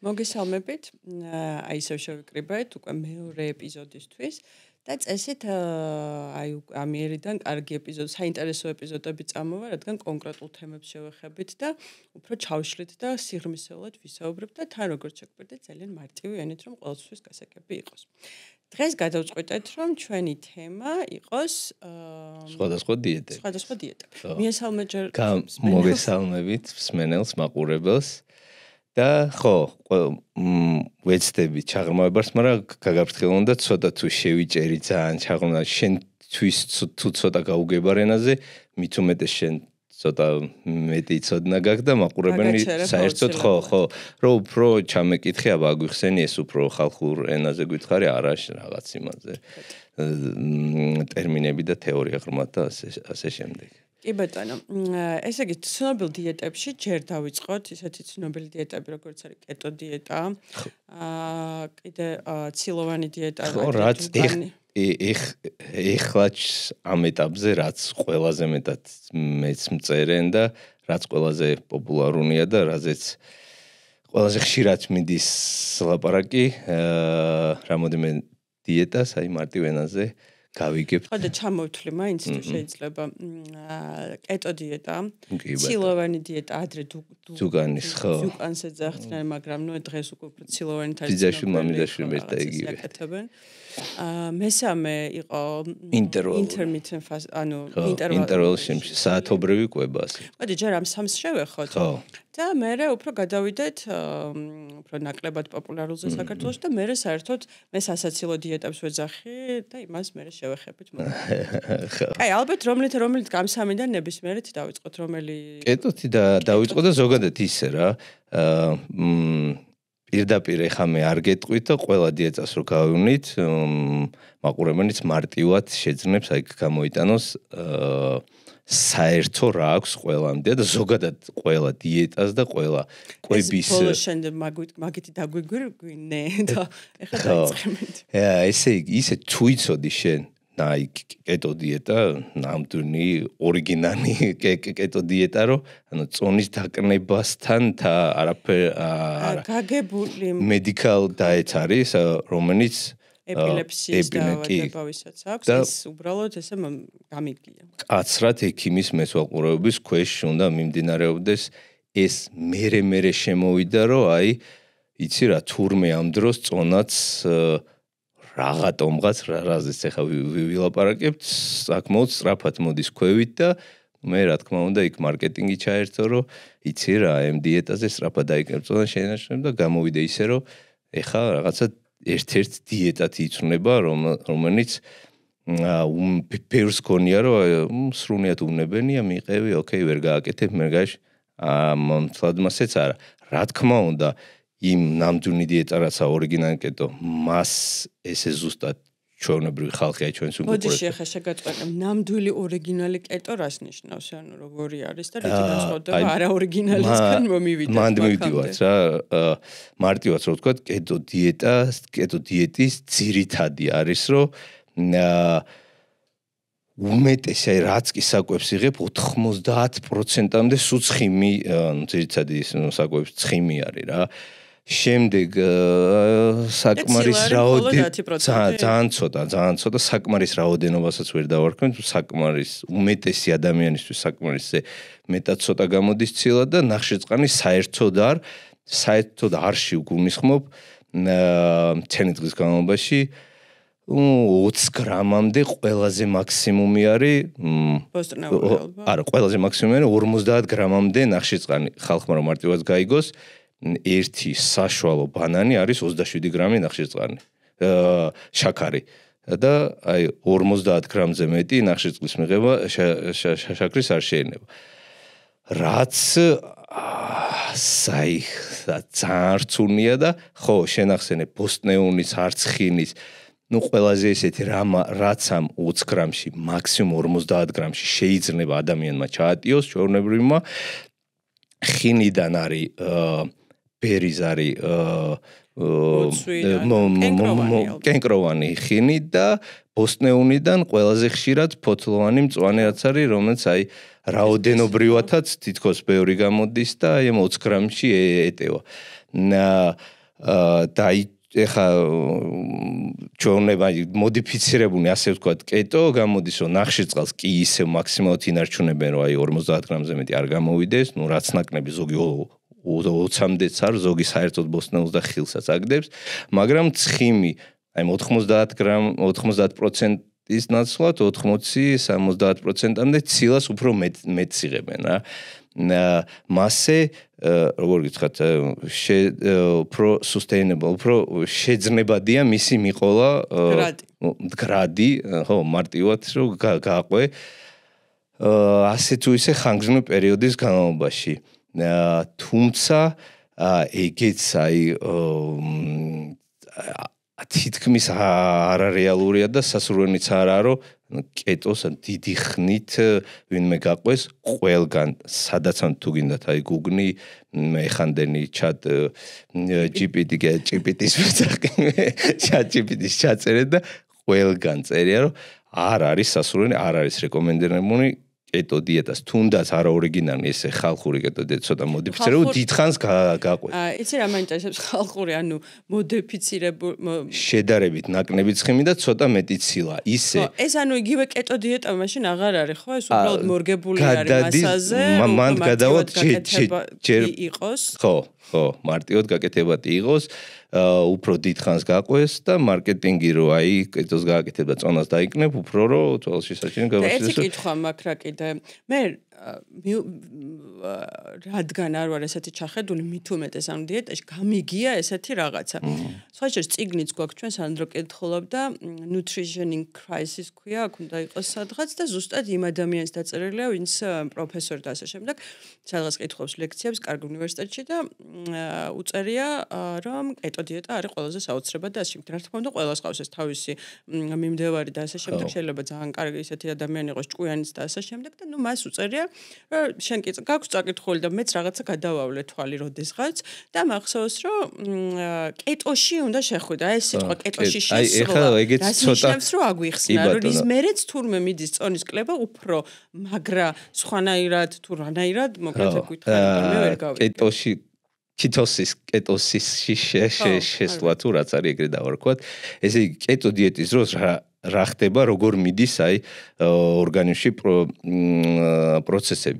მოგესალმებით. აი ისევ შევიკრიბეთ უკვე მეორე ეპიზოდისთვის და წესით აი ამიერიდან კარგი ეპიზოდი, საინტერესო ეპიზოდები წამოვა, რადგან კონკრეტულ თემებს შევეხებით და უფრო ჩავშლით და სიღრმისეულად ვისაუბრებთ და თან როგორც შეგვიძლია ძალიან მარტივი ენით რომ ყოველთვის გასაგები იყოს. დღეს გადავწყვიტეთ რომ ჩვენი თემა იყოს სხვადასხვა დიეტები. სხვადასხვა დიეტები. მიესალმეთ ჯერ მოგესალმებით მსმენელს, მაყურებელს. და ხო, ვეცდები ჩაღრმავებას, მაგრამ გაგაფრთხილო უნდა ცოტა თუ შევიჭერი ძალიან ჩაღრმავა, შენთვის თუ ცოტა გაუგებარ ენაზე, მით უმეტეს შენ ცოტა მეტი ცოდნა გაქვს და მაყურებელი საერთოდ ხო, რომ უფრო ჩამეკითხე, აბა აგვიხსენი ეს უფრო ხალხურ ენაზე გითხარი, არა რაღაც იმაზე. ტერმინები და თეორია ღრმად და ასე შემდეგ. კი ბატონო, ესე იგი ცნობილ დიეტებში ჯერ დავიწყოთ ისეთი ცნობილი დიეტები, როგორც არის კეტო დიეტა, კიდე ცილოვანი დიეტა, ხო, რაც ეხლაც ამ ეტაპზე რაც ყველაზე მეტად მეც მწერენ და რაც ყველაზე პოპულარულია და რაზეც ყველაზე ხშირად მიდის ლაპარაკი, რამოდენიმე დიეტას, აი მარტივ ენაზე გავიგებ. ხო და ჩამოვთვლი მაინც თუ შეიძლება კეტო დიეტა, ცილოვანი დიეტა, ადრე ძუგანის ხო. ძუგანს ეძახდნენ, მაგრამ ნუ დღეს უკვე ცილოვანი თარიღი. ძიძაშვილი მამიდაშვილი ერთად იგივე. მესამე იყო intermittent fast, ანუ interval შემში საათობრივი კვება ასე. მოდი ჯერ ამ სამს შევეხოთ. ხო. და მერე უფრო გადავიდეთ უფრო ნაკლებად პოპულარულზე საქართველოში და მერე საერთოდ მე სასაცილო დიეტებს ვეძახი და იმას მერე შევეხებით. აი, ალბათ რომლით გამსამიდან ნებისმიერით დავიწყოთ, რომელი კეტოთი და დავიწყო და ზოგადად ისე რა. პირდაპირ ეხა მე არ გეტყვით და ყველა დიეტას რო გავივნით, მაყურებელიც მარტივად შეძნებს აი გამოიტანოს საერთო რა აქვს ყველამდე და ზოგადად ყველა დიეტას და ყველა კვების ბოლოს შენ მაგითი დაგვიგვირგვინე და ეხლა დაიწყებთ. ესე იგი ისე თუ იცოდი შენ აი კეტო დიეტა, ნამდვილი ორიგინალი კეტო დიეტა რო ანუ წონის დაკნებასთან და არაფერ გაგებული medical diet არის, რომელიც ეპილეფსიის დაავადებასაც აქვს, ეს უბრალოდ ესე გამიგია. კაცრად ექიმის მესვაყურებლობის ქვეშ უნდა მიმდინარეობდეს ეს მერე შემოვიდა, რომ აი იცი რა, თურმე ამ დროს წონაც რაღაცომღაც რაზეც ახლა ვილაპარაკებთ, საკმაოდ სწრაფად მოდის ქვევით და მე რა თქმა უნდა იქ მარკეტინგი ჩაერთო, რომ იცი რა, ამ დიეტაზე სწრაფად დაიკერწო და შეინარჩუნებ და გამოვიდა ისე, რომ ახლა რაღაცა ერთ-ერთ დიეტად იცვლება, რომელიც ბევრს გონია, რომ სრულიად უნებენია, მიყევი, ოკეი, ვერ გააკეთებ, მერგაში მომთლად მასეც არა. რა თქმა უნდა, იმ ნამდვილი დიეტა რაცა ორიგინალი კეტო, მას ესე ზუსტად ჩვეულებრივი ხალხი აი ჩვენს უყურებთ. მოდი ახლა შეგაწყვეტեմ, ნამდვილი ორიგინალი კეტო რას ნიშნავს? ანუ როგორი არის და რითი განსხვავდება არა ორიგინალისგან მომივიდა. მანდ მივდივართ რა, მარტივად რო ვთქვა, კეტო დიეტის ძირითადი არის, რომ უმეტესი აი რაც კი საკვებს იღებ 90%-მდე სუცხიმი, ანუ ძირითადი საკვების ცხიმი არის რა. შემდეგ საკმარის ძალიან ცოტა საკმარის რაოდენობასაც ვერ დავარქმევ, საკმარის უმეტესი ადამიანისთვის საკმარისზე მეტად ცოტა გამოდის ცილა და ნახშირწყალი საერთოდ არ შევგულისხმობ მთელი დღის განმავლობაში 20 გრამამდე ყველაზე მაქსიმუმი არის არა, ყველაზე მაქსიმუმი არის 50 გრამამდე ნახშირწყალი. ხალხმა რომ მარტივად გაიგოს, ერთი საშუალო ბანანი არის 27 გრამი ნახშირწყალი. შაქარი და აი 50 გრამზე მეტი ნახშირწყლის მიღება შაქრის არ შეიძლება. რაც ძალიან რთულია და ხო, შენახსენე ბოსტნეულის, არცხილის, ну ყველაზე ესეთი რაც ამ 20 გრამში, მაქსიმუმ 50 გრამში შეიძლება ადამიანმა ჩაატიოს ჩვეულებრივმა, ხინიდან არის ბერის არის კენკროვანი ხინი და ბოსტნეუნიდან ყველაზე ხშირად ფოთლოვანი მწვანე რაც არის, რომელიც აი რაოდენობრივათაც თითქოს ბევრი გამოდის და აი 20 გრამში ეტევა. და ეხა ჩვეუნება მოდიფიცირებული ასე ვთქვათ კეტო გამოდის რომ ნახშირწყალს კი ისე მაქსიმალურად ინარჩუნებენ რომ აი 50 გრამზე მეტი არ გამოვიდეს, ну რაც ნაკნები ზოგი 20-მდეც არ, ზოგი საერთოდ ბოსტნეულს და ხილსაც აგდებს, მაგრამ ცხიმი აი 90% ის ნაცვლად 80-70%-მდე ცილას უფრო მეტს იღებენ რა. მასე როგორ გითხრათ უფრო sustainable, უფრო შეძნებადია მისი მიყოლა გრადი, ხო, მარტივად რომ გააყვე ასე თუ ისე ხანგრძლივი პერიოდის განმავლობაში. თუმცა ეგეც აი თითქმის არარეალურია და სასურველიც არაა რომ კეტოს დიდი ხნით ვინმე გაყვეს ყველგან სადაც ან თუ გინდათ აი გუგნი მეხანდენი ჩატ GPT-ის ჩაწერეთ და ყველგან წერია რომ არ არის სასურველი, არ არის რეკომენდებული კეტო დიეტას თუნდაც არა ორიგინალური ესე ხალხური კეტო დიეტა ცოტა მოდიფიცირებული დიდხანს გაყვეთ. იცი რა მაინტერესებს ხალხური, ანუ მოდიფიცირებული შედარებით ნაკნები ცხიმი და ცოტა მეტი ცილა. ისე. ეს ანუ იგივე კეტო დიეტა მაშინ აღარ არის, ხო? ეს უბრალოდ მორგებული არის მასაზე, მან გადავად ჯერ იყოს. ხო, მარტივად გაკეთებადი იყოს. უფრო დიდხანს გაყვეს და მარკეტინგი რო აი კეტოს გააკეთებ და წონას დაიკნებ, უფრო რო თვალში საჭირო გავაჩინოს. ერთი კითხვა მაქვს რა კიდე. მე რადგან არ ვარ ესეთი ჩახედული, მით უმეტეს ამ დიეტაში გამიგია ესეთი რაღაცა. სხვაჯერ წიგნიც გვაქვს ჩვენ სანდრო კითხულობ და nutrition in crisis ქვია, აქ უნდა იყოს სადღაც და ზუსტად იმ ადამიანს დაწერილია, ვინც პროფესორი და ასე შემდეგ, სადღაც კითხულობს ლექციებს კარგ უნივერსიტეტში და უწერია რომ კეტო დიეტა არის ყველაზე საოცრებად და ასე შემდეგ. რა თქმა უნდა, ყველას ყავს ეს თავისი მიმდევარი და ასე შემდეგ. შეიძლება ძალიან კარგი ისეთი ადამიანი იყოს, ჭკვიანიც და ასე შემდეგ და ნუ მას უწერია რომ შენ კი გაქვს წაკითხული და მეც რაღაცა გადავავლე თვალი როდესღაც და მახსოვს რომ კეტოში უნდა შეხვიდე. აი ეს სიტყვა კეტოში შესვლა. ეს ცოტა რომ აგვიხსნა რომ ის მერეც თურმე მიდის წონის კლება უფრო მაგრა სხვანაირად თუ რანაირად მოკლედ გითხარი და მე ვერ გავიგე. კეტოში კეტოსისში შესვლა თუ რაც არის ეგრე დავარქვათ. ესე იგი კეტო დიეტის დროს რა ხდება, როგორ მიდის აი ორგანიზმში პროცესები.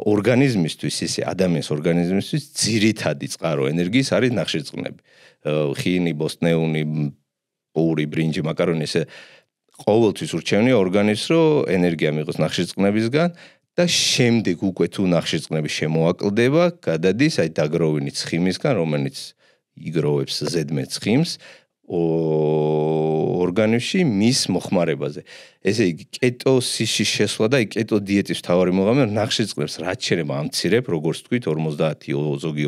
ორგანიზმისთვის ისე ადამიანის ორგანიზმისთვის ძირითადი წყარო ენერგიის არის ნახშირწყლები. ხინი, ბოსტნეული, პური, ბრინჯი, მაკარონი ესე ყოველთვის ურჩევნია ორგანიზმს რომ ენერგია მიიღოს ნახშირწყლებისგან და შემდეგ უკვე თუ ნახშირწყლები შემოაკლდება, გადადის აი დაგროვილი ცხიმისგან, რომელიც იგროვებს ზედმეტ ცხიმს ორგანიზმში მის მოხმარებაზე. ესე იგი კეტოსისში შესვლა და კეტო დიეტის მთავარი მოღამე ნახშირწყლებს რაც შეიძლება ამცირებ, როგორც თქვით 50 ზოგი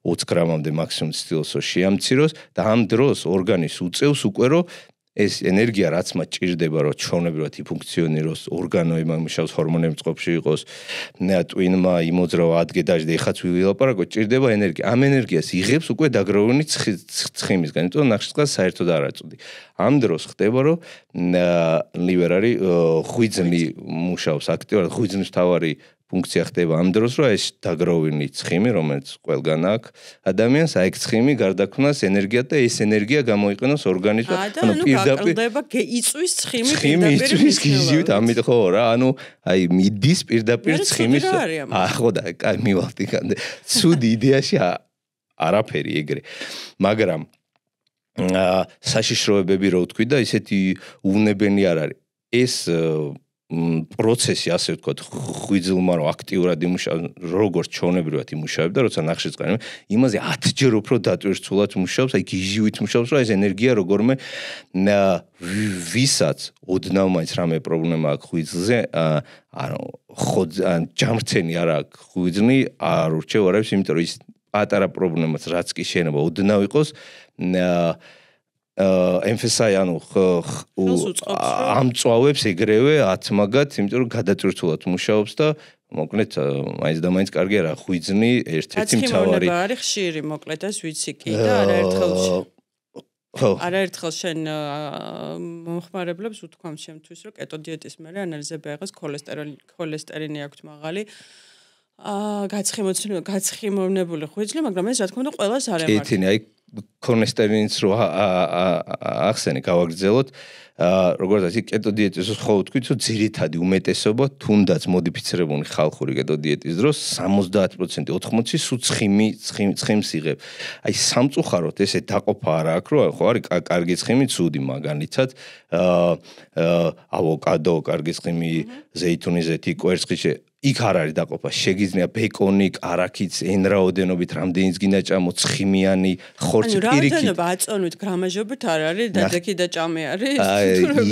20 გრამამდე მაქსიმუმ ცდილოსო შეამციროს და ამ დროს ორგანიზმს უწევს უკვე რომ ეს ენერგია რაც მათ ჭირდება რომ ჩვეულებრივად იფუნქციონიროს, ორგანოებმა მუშაოს, ჰორმონები წყობაში იყოს, ტვინმა იმოძრავა ადგე დაждდა, ეხაც ვილაპარაკოთ, ჭირდება ენერგია. ამ ენერგიას იღებს უკვე დაგროვილი ცხიმისგან, იმიტომ რომ ნახშირწყალს საერთოდ არ აწვდი. ამ დროს ხდება რომ ლივერ არის ღვიძლი მუშაობს აქტიურად, ღვიძლის მთავარი ფუნქცია ხდება ამ დროს, რომ ეს დაგროვილი ცხიმი, რომელიც ყველგან აქვს, ადამიანს აი ცხიმი გარდაქმნას ენერგია და ეს ენერგია გამოიყენოს ორგანიზმად, ანუ პირდაპირ იწვის ცხიმი იწვის გიზივით, ამით ხო რა, ანუ აი მიდის პირდაპირ ცხიმის ხო და კაი მივალდი კანდე. ცუდი იდეაში არაფერი ეგრე. მაგრამ საშიშროებები რო ვთქვი და ისეთი უნებენი არ არის. ეს პროცესი ასე ვთქვათ ღვიძლმა რომ აქტიურად იმუშაოს როგორც ჩონებრივად იმუშავებდა როცა ნახშირწყალი იმაზე 10-ჯერ უფრო დატვირთულად მუშაობს აი გიჟივით მუშაობს რომ ეს ენერგია როგორმე ვისაც ოდნავ მაინც რამე პრობლემა აქვს ღვიძლზე ანუ ჯამრთენი არ აქვს ღვიძლი არ ურჩევ არებს იმიტომ რომ ის პატარა პრობლემაც რაც კი შეიძლება ოდნავ იყოს ემფასაი ანუ ამწვავებს ეგრევე ათმაგად, იმიტომ რომ გადატვირთულად მუშაობს და მოკლედ მაინც და მაინც კარგია რა ღვიძლი ერთ-ერთი მთავარი. აციმოვნება არის ხშირი, მოკლედ ეს ვიცი კი და არაერთხელ შენ მომხმარებლებს უთქვამს შემთთვის რომ კეტო დიეტის მერე ანალიზები აიღოს ქოლესტერინი აქვთ მაღალი. გაცხიმოვნებული ღვიძლი, მაგრამ ეს რა თქმა უნდა ყველას არ ემართება. კეთილი, აი ქოლესტერინიც რო ახსენე გავაგრძელოთ, როგორც ასე კეტო დიეტის ხო ვთქვით, რომ ძირითადი უმეტესობა თუნდაც მოდიფიცირებული ხალხური კეტო დიეტის დროს 70% 80 სულ ცხიმს იღებ. აი სამწუხაროდ ესე დაყოფა არა აქვს, რომ ხო არის კარგი ცხიმი, ცუდი მაგალითად, ავოკადო, კარგი ცხიმი, ზეითუნის ზეთი, კვერცხი იქ არ არის დაყოფა. შეგიძლია ბეკონი, კარაქიც, εν რაოდენობით, რამდენიც გინდა ჭამო, ცხიმიანი, ხორცი, პირიქით. რაოდენობა აწონვით გრამაჟობით არ არის, დადექი და ჭამე არის.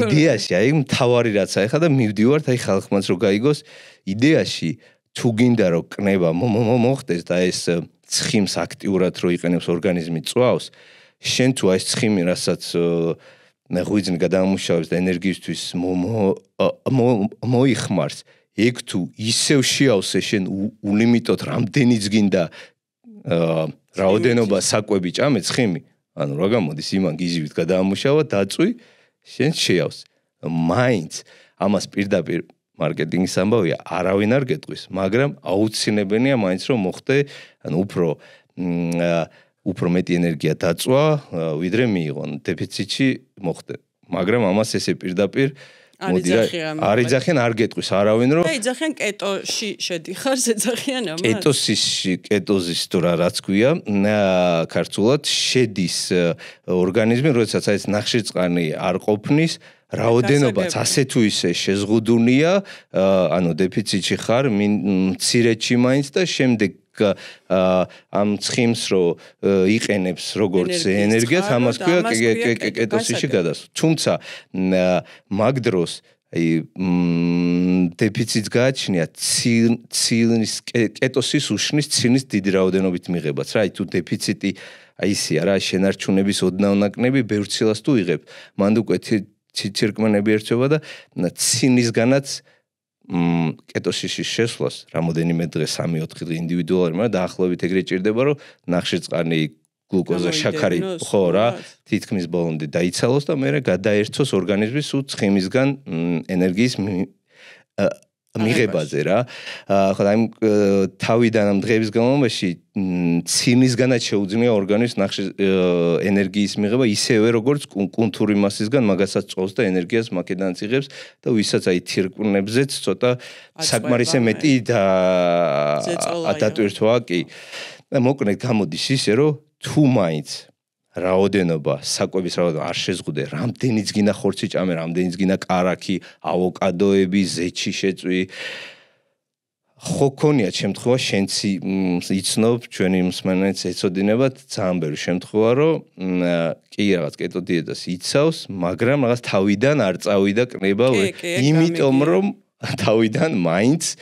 იდეაში, აი მთავარი რაც აი ხა და მივდივართ, აი ხალხმაც რო გაიგოს, იდეაში თუ გინდა რომ კნება მოხდეს და ეს ცხიმს აქტიურად რო იყენებს ორგანიზმი წვავს, შენ თუ აი ცხიმი, რასაც ღვიძლი გადამამუშავებს და ენერგიისთვის მოიხმარს, ეგ თუ ისევ შეავსე შენ ულიმიტოდ რამდენიც გინდა რაოდენობა საკვები ჭამე ცხიმი, ანუ რა გამოდის იმან გიზივით გადაამუშავა, დაწვი, შენ შეავს. მაინც ამას პირდაპირ მარკეტინგის ამბავია, არავინ არ გეტყვის, მაგრამ აუცილებელია მაინც რომ მოხდე, ანუ უფრო მეტი ენერგია დაწვა, ვიდრე მიიღონ, დეფიციტში მოხდე. მაგრამ ამას ესე პირდაპირ არ იძახიან, არ გეტყვის არავინ რომ და იძახიან კეტოში შედიხარ, ეძახიან ამას. კეტოზის თუ რაც გვია, ქართულად შედის ორგანიზმი, როდესაც აი ეს ნახშირწყალი არ ყოფნის, რაოდენობაც ასე თუ ისე შეზღუდულია, ანუ დეფიციტში ხარ, მცირედში მაინც და შემდეგ ამ ცხიმს რო იყენებს როგორც ენერგიას, ამას ქვია კეტოზისში გადასვლა. თუმცა მაგ დროს აი დეფიციტს გააჩნია ცილის კეტოსის უშნის ცილის დიდი რაოდენობით მიღებაც რა, აი თუ დეფიციტი აი ისია რა, შენარჩუნების ოდნავ ნაკნები ბევრ ცილას თუ იღებ, მანდ უკვე ცირკმენები ერთვება და ცინისგანაც კეტოსისის შესვლას რამოდენიმე დღე 3-4 დღე ინდივიდუალური, მაგრამ დაახლოებით ეგრე ჭირდება, რომ ნახშირწყალი, გლუკოზა, შაქარი ხო რა, თითქმის ბოლომდე დაიცალოს და მერე გადაერთოს ორგანიზმის ცხიმისგან ენერგიის მიღებაზე რა. ხო და იმ თავიდან ამ დღეების განმავლობაში ცინისგანაც შეუძლია ორგანიზმს ენერგიის მიღება ისევე როგორც კუნთური მასისგან, მაგასაც წოვს და ენერგიას მაკედანაც იღებს და ვისაც აი თირკმნებზეც ცოტა საკმარისე მეტი დატვირთვა კი. და მოკლედ გამოდის ისე, რომ თუ მაინც რაოდენობა, საკვების რაოდენობა არ შეზღუდე, რამდენიც გინდა ხორცი ჭამე, რამდენიც გინდა კარაქი, ავოკადოები, ზეთში შეწვი. ხო ქონია შემთხვევა, შენც იცნობ, ჩვენი მსმენელიც ეცოდინებათ, ძალიან ბევრი შემთხვევა, რომ კი რაღაც კეტო დიეტას იცავს, მაგრამ რაღაც თავიდან არ წავიდა კნება, იმიტომ რომ თავიდან მაინც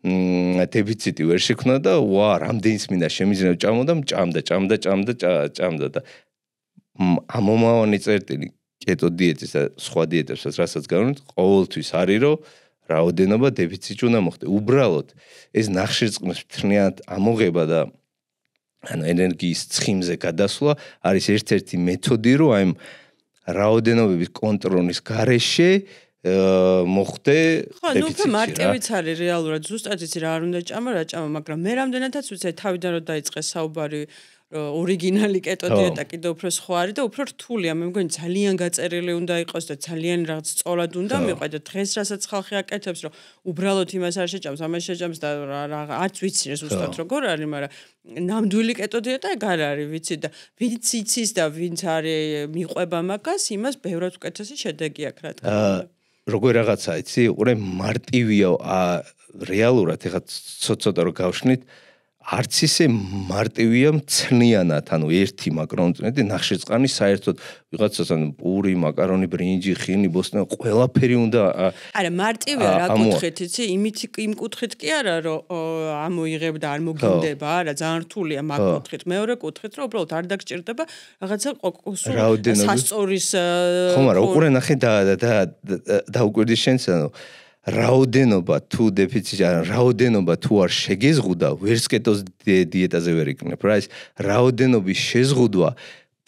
დეფიციტი ვერ შექმნა და რამდენიც მინდა შემიძლია ჭამო და ჭამდა და ამომავალი წერტილი კეტო დიეტის და სხვა დიეტებსაც რასაც გავუნით, ყოველთვის არის რომ რაოდენობა დეფიციტში უნდა მოხდეს. უბრალოდ ეს ნახშირწყლის მთლიანად ამოღება და ანუ ენერგიის ცხიმზე გადასვლა არის ერთ-ერთი მეთოდი, რომ აი რაოდენობების კონტროლის გარეშე მოხდე დეფიციტში. ხო, ნუ მარტივიც არის რეალურად, ზუსტად იცი რა არ უნდა ჭამა, მაგრამ მე რამდენადაც ვიცი, თავიდან რომ დაიწყეს საუბარი ორიგინალი კეტო დიეტა კიდე უფრო სხვა არის და უფრო რთულია. მე მგონი ძალიან გაწერილი უნდა იყოს და ძალიან რაღაც სწორად უნდა მიყვე და დღეს რასაც ხალხი აკეთებს, რომ უბრალოდ იმას არ შეჭამს, ამას შეჭამს და არც ვიცი ზუსტად როგორ არის, მაგრამ ნამდვილი კეტო დიეტა ეგ არ არის, ვიცი და ვინც იცის და ვინც არის მიყვება მაგას, იმას ბევრად უკეთესი შედეგი აქვს, რა თქმა უნდა. როგორ რაღაცა იცი, უყურე მარტივია რეალურად, ეხლა ცოტა რომ გავშნით, არც ისე მარტივია მცლიანად, ანუ ერთი მაკრონუტრიენტი ნახშირწყალი საერთოდ ვიღაცას ანუ პური, მაკარონი, ბრინჯი, ხილი, ბოსტნე, ყველაფერი უნდა არა, მარტივია რა კუთხით, იცი, იმ კუთხით კი არა, რომ ამოიღებ და არ მოგინდება, არა, ძალიან რთულია მაგ კუთხით. მეორე კუთხით, რომ უბრალოდ არ დაგჭირდება რაღაცა სასწორის ხო, მაგრამ უყურე ნახე და უკვირდი შენს, ანუ რაოდენობა თუ დეფიციტი, რაოდენობა თუ არ შეგეზღუდა, ვერც კეტოს დიეტაზე ვერ იქნებ. რა ის რაოდენობის შეზღუდვა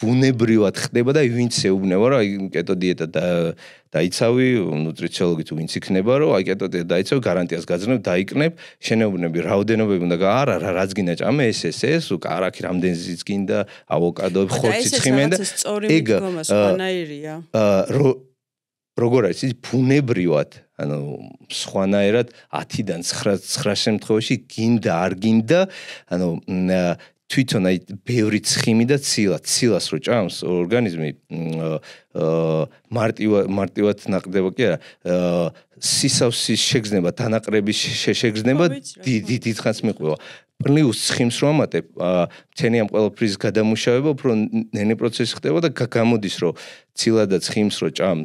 ბუნებრივად ხდება და ვინც ეუბნება რომ აი კეტო დიეტა დაიცავი ნუტრიციოლოგი თუ ვინც იქნება რომ აი კეტო დიეტა დაიცავი გარანტიას გაძლევ დაიკნებ შენეუბნები რაოდენობები უნდა არა რაც გინდა ჭამე ეს კარაქი რამდენზეც გინდა ავოკადოები ხორცი ცხიმენ და ეგ სხვანაირია როგორ არის ის ბუნებრივად ანუ სხვანაირად 10-დან 9 შემთხვევაში გინდა არ გინდა ანუ თვითონ აი ბევრი ცხიმი და ცილას რო ჭამს ორგანიზმი მარტივად ნაკდება კი არა სისავსის შეგრძნება დანაყრების შეგრძნება დიდხანს მიყვება პლუს ცხიმს რო ამატებ ცენი ამ ყველაფრის გადამუშავება უფრო ნენე პროცესი ხდება და გამოდის რომ ცილა და ცხიმს რო ჭამ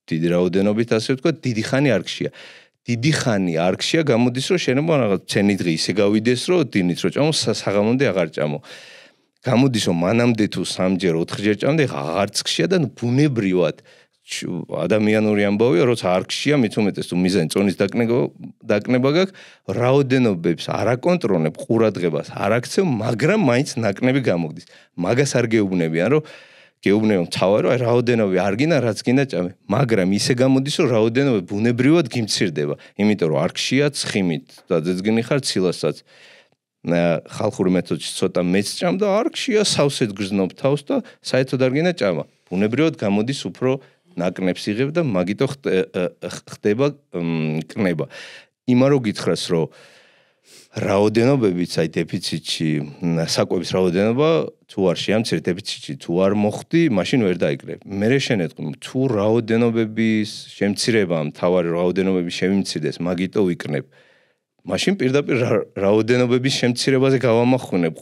დიდი რაოდენობით ასე ვთქვა დიდი ხანი არ გშია დიდი ხანი არ გშია გამოდის რომ შენობა რაღაც ცენი დღე ისე გავიდეს რომ დინით რო ჭამო საღამომდე აღარ ჭამო გამოდის რომ მანამდე თუ 3-ჯერ 4-ჯერ ჭამდე აღარც გშია და ბუნებრივად ადამიანური ამბავია როცა არ გშია მით უმეტეს თუ მიზანი წონის დაკნება გაქვს რაოდენობებს არ აკონტროლებ ყურადღებას არ აქცევ მაგრამ მაინც ნაკნები გამოგდის მაგას არ გეუბნებიან რომ გეუბნებიან თავი რომ აი რაოდენობი არ გინდა რაც გინდა ჭამე მაგრამ ისე გამოდის რომ რაოდენობი ბუნებრივად გიმცირდება იმიტომ რომ არ გშია ცხიმით და ძეძგინი ხარ ციlaსაც ხალხური მეთოდში ცოტა მეც ჭამ და არ გშია სავსედ გრძნობ თავს და საერთოდ არ გინდა ჭამა ბუნებრივად გამოდის უფრო ნაკნებს იღებ და მაგიტო ხდება კნება იმა რო გითხრას რომ რაოდენობებიც აი დეფიციტში საკვების რაოდენობა თუ არ შეამცირე დეფიციტში თუ არ მოხდი მაშინ ვერ დაიკრებ მე შენეთქვი თუ რაოდენობების შემცირებამ თავარი რაოდენობები შემიმცირდეს მაგიტო ვიკრნებ მაშინ პირდაპირ რაოდენობების შემცირებაზე გავამახვილებ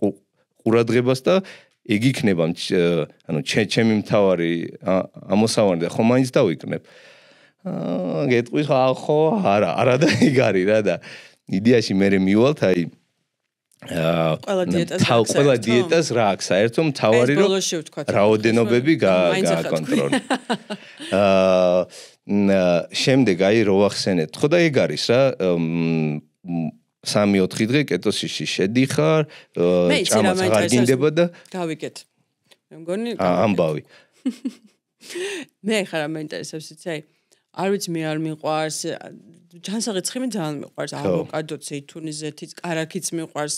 ყურადღებას და ეგ იქნება ანუ ჩემი მთავარი ამოსავალი და ხომ მაინც დავიკრნებ გეტყვის ხო არა და ეგ არის რა და იდეაში მე მივალთ აი ყველა დიეტას რა აქვს საერთო მთავარი რომ რაოდენობები გააკონტროლო შემდეგ აი რო ვახსენეთ ხო და ეგ არის რა 3-4 დღე კეტოსისში შედიხარ ჭამაც აღარ გინდება და გავიგეთ მე მგონი ამბავი მე ხარ მაინტერესებს იცი არ ვიცი მე არ მიყვარს ჯანსაღი ცხიმი ძალიან მიყვარს ავოკადო ზეითუნის ზეთიც კარაქიც მიყვარს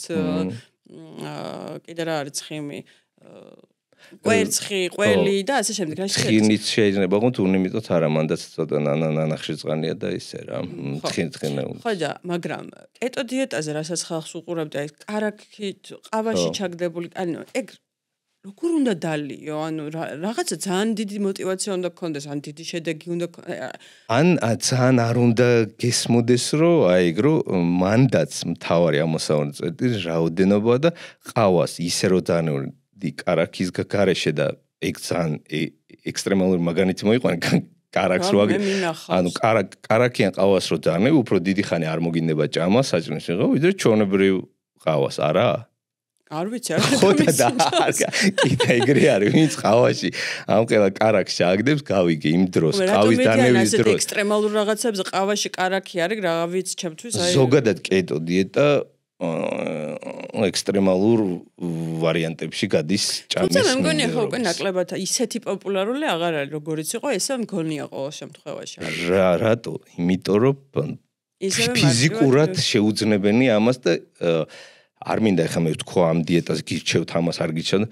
კიდე რა არის ცხიმი კვერცხი ყველი და ასე შემდეგ რა ცხინიც შეიძლება ყოთ უნიმიტოთ არა მანდაც ცოტა ნანახში წყანია და ისე რა ცხინე ხო და მაგრამ კეტო დიეტაზე რასაც ხალხს უყურებდა ეს კარაქით ყავაში ჩაგდებული ანუ ეგ როგორ უნდა დალიო ანუ რაღაცა ძალიან დიდი мотиваცია უნდა გქონდეს ან დიდი შედეგი უნდა ან ძალიან არ უნდა გესმოდეს რომ აი ეგ რომ მანდაც მთავარი ამოსავალი წეთი რაოდენობა და ყავას ისე რომ ძალიან კარაქის გარეშე და ეგ ძალიან ექსტრემალური მაგალითი მოიყვანე კარაქს რო ანუ კარაქიან ყავას რო ძალიან უფრო დიდი ხანი არ მოგინდება ჭამა საჭმელს ვიღო ვიდრე ჩვეულებრივ ყავას არა არ ვიცი არ ხოდა და კიდე ეგრე არის ვინც ყავაში ამ ყველა კარაქს ჩააგდებს გავიგე იმ დროს ყავის დანევის დროს ექსტრემალურ რაღაცებზე ყავაში კარაქი არის რა ვიცი ჩემთვის აი ზოგადად კეტო დიეტა ექსტრემალურ ვარიანტებში გადის ჭამის თუმცა მე მგონია ხო უკვე ნაკლებად ისეთი პოპულარული აღარ არის როგორიც იყო ესე მგონია ყოველ შემთხვევაში რატო იმიტომ რომ ფიზიკურად შეუძლებენი ამას და არ მინდა ეხლა მე ვთქვა ამ დიეტას გირჩევთ ამას არ გირჩევთ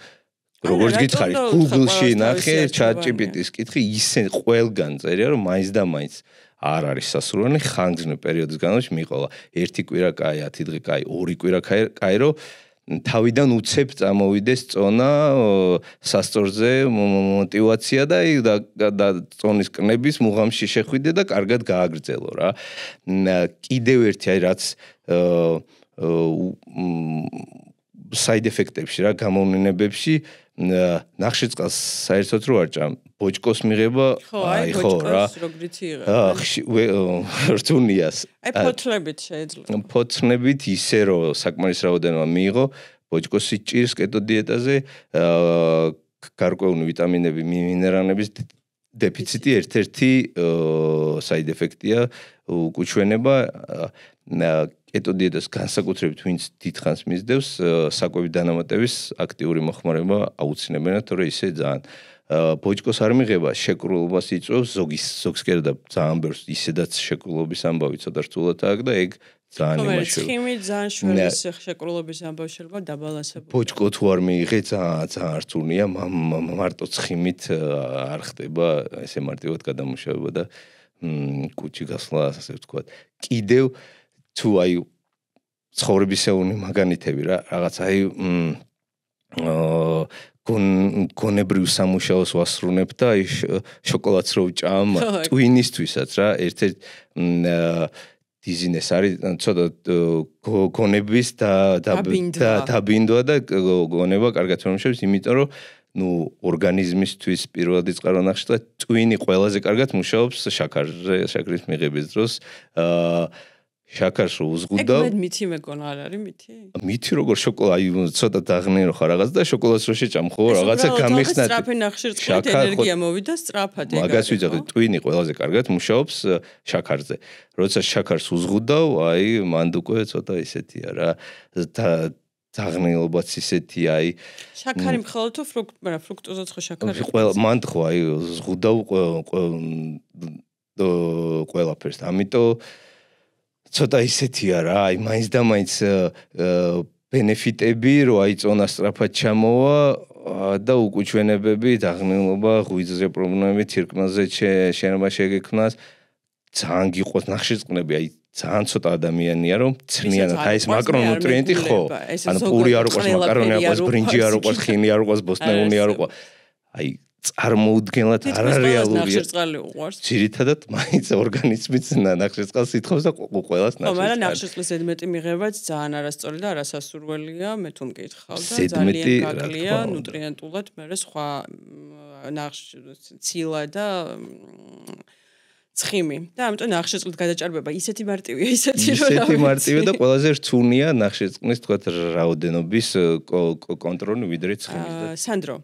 როგორც გითხარი Google-ში ნახე ChatGPT-ს კითხე ისე ყველგან წერია რომ მაინც და მაინც არ არის სასურველი ხანგრძლივი პერიოდის განმავლობაში მიყოლა ერთი კვირა კაი 10 დღე კაი 2 კვირა კაი რომ თავიდან უცებ წამოვიდეს წონა სასწორზე мотиваცია და წონის კნების მუღამში შეხვიდე და კარგად გააგრძელო რა კიდევ ერთი აი რაც side effect-ებში რა გამოვლენებებში ნახშირწყალს საერთოდ რო არ ჭამ ბოჭკოს მიღება აი ხო რა რთუნიას აი ფოთლებით შეიძლება ფოთლებით ისე რომ საკმარის რაოდენობა მიიღო ბოჭკოსი ჭირს კეტო დიეტაზე გარკვეული ვიტამინები მინერალების დეფიციტი ერთ-ერთი side effect-ია უკუჩვენება კეტო დიეტას განსაკუთრებით ვინც დიდხანს მისდევს, საკვების დანამატების აქტიური მოხმარება აუცილებლად, თორე ისე ძალიან ბოჭკოს არ მიღება, შეკრულებას იწვევს, ზოგს კი არა და ძალიან ბევრს ისედაც შეკრულობის ამბავი ცოტა რთულად აქვს და ეგ ძალიან იმაშია. ხიმი ძალიან შვერის შეკრულების ამბავი შეიძლება დაბალანსებული. ბოჭკო თუ არ მიიღე, ძალიან რთულია, მარტო ცხიმით არ ხდება ესე მარტივად გადამუშავება და კუჭი გასვლა, ასე ვთქვათ. კიდევ თუ აი ცხოვრებისეული მაგალითები რა, რაღაც აი გონებრივ სამუშაოს ვასრულებ და აი შოკოლადს რო ვჭამ ტვინისთვისაც რა, ერთ-ერთ დიზინეს არის ცოტა გონების დაბინდვა და გონება კარგად მომშევს, იმიტომ რომ ორგანიზმისთვის პირველად იწყარო ნახშირწყლად ტვინი ყველაზე კარგად მუშაობს შაქრის მიღების დროს. შაქარს უზღუდავ. ეგ მითი მეკონა არ არის მითი? მითი როგორ შოკოლადი ცოტა დაღნიერო ხარ რაღაც და შოკოლადს რო შეჭამ ხო რაღაცა გამიხსნა. სწრაფი ნახშირწყლით ენერგია მოვიდა სწრაფად ეგ. მაგას ვიძახი ტვინი ყველაზე კარგად მუშაობს შაქარზე. როცა შაქარს უზღუდავ, აი მანდ უკვე ცოტა ისეთია რა. დაღნილობაც ისეთი აი შაქარი მხოლოდ თუ ფრუქტოზაც ხო შაქარი? მანდ ხო აი ზღუდავ ყველაფერს. ამიტომ ცოტა ისეთია რა, აი მაინც და მაინც ბენეფიტები, რომ აი წონა სწრაფად ჩამოვა და უკუჩვენებები, დაღნილობა, ღვიძლზე პრობლემები, თირკმელზე შენობა შეგექმნას, ძალიან გიყოს ნახშირწყლები, აი ძალიან ცოტა ადამიანია, რომ ცნიანად აი ეს მაკრონუტრიენტი ხო, ანუ პური არ უყვარს, მაკარონი არ უყვარს, ბრინჯი არ უყვარს, ხინი არ უყვარს, ბოსტნეული არ უყვარს. აი წარმოუდგენლად არარეალურია. ნახშირწყალი უყვარს. ძირითადად მაინც ორგანიზმიც ნახშირწყალს ითხოვს და ყველას ნახშირწყალს. ხო, მაგრამ ნახშირწყლის ზედმეტი მიღებაც ძალიან არასწორი და არასასურველია, მე თუ მკითხავ და ძალიან გაკლია ნუტრიენტულად, მე სხვა ცილა და ცხიმი. და ამიტომ ნახშირწყლით გადაჭარბება ისეთი მარტივია, ისეთი მარტივია და ყველაზე რთულია ნახშირწყლის თქვათ რაოდენობის კონტროლი ვიდრე ცხიმის. სანდრო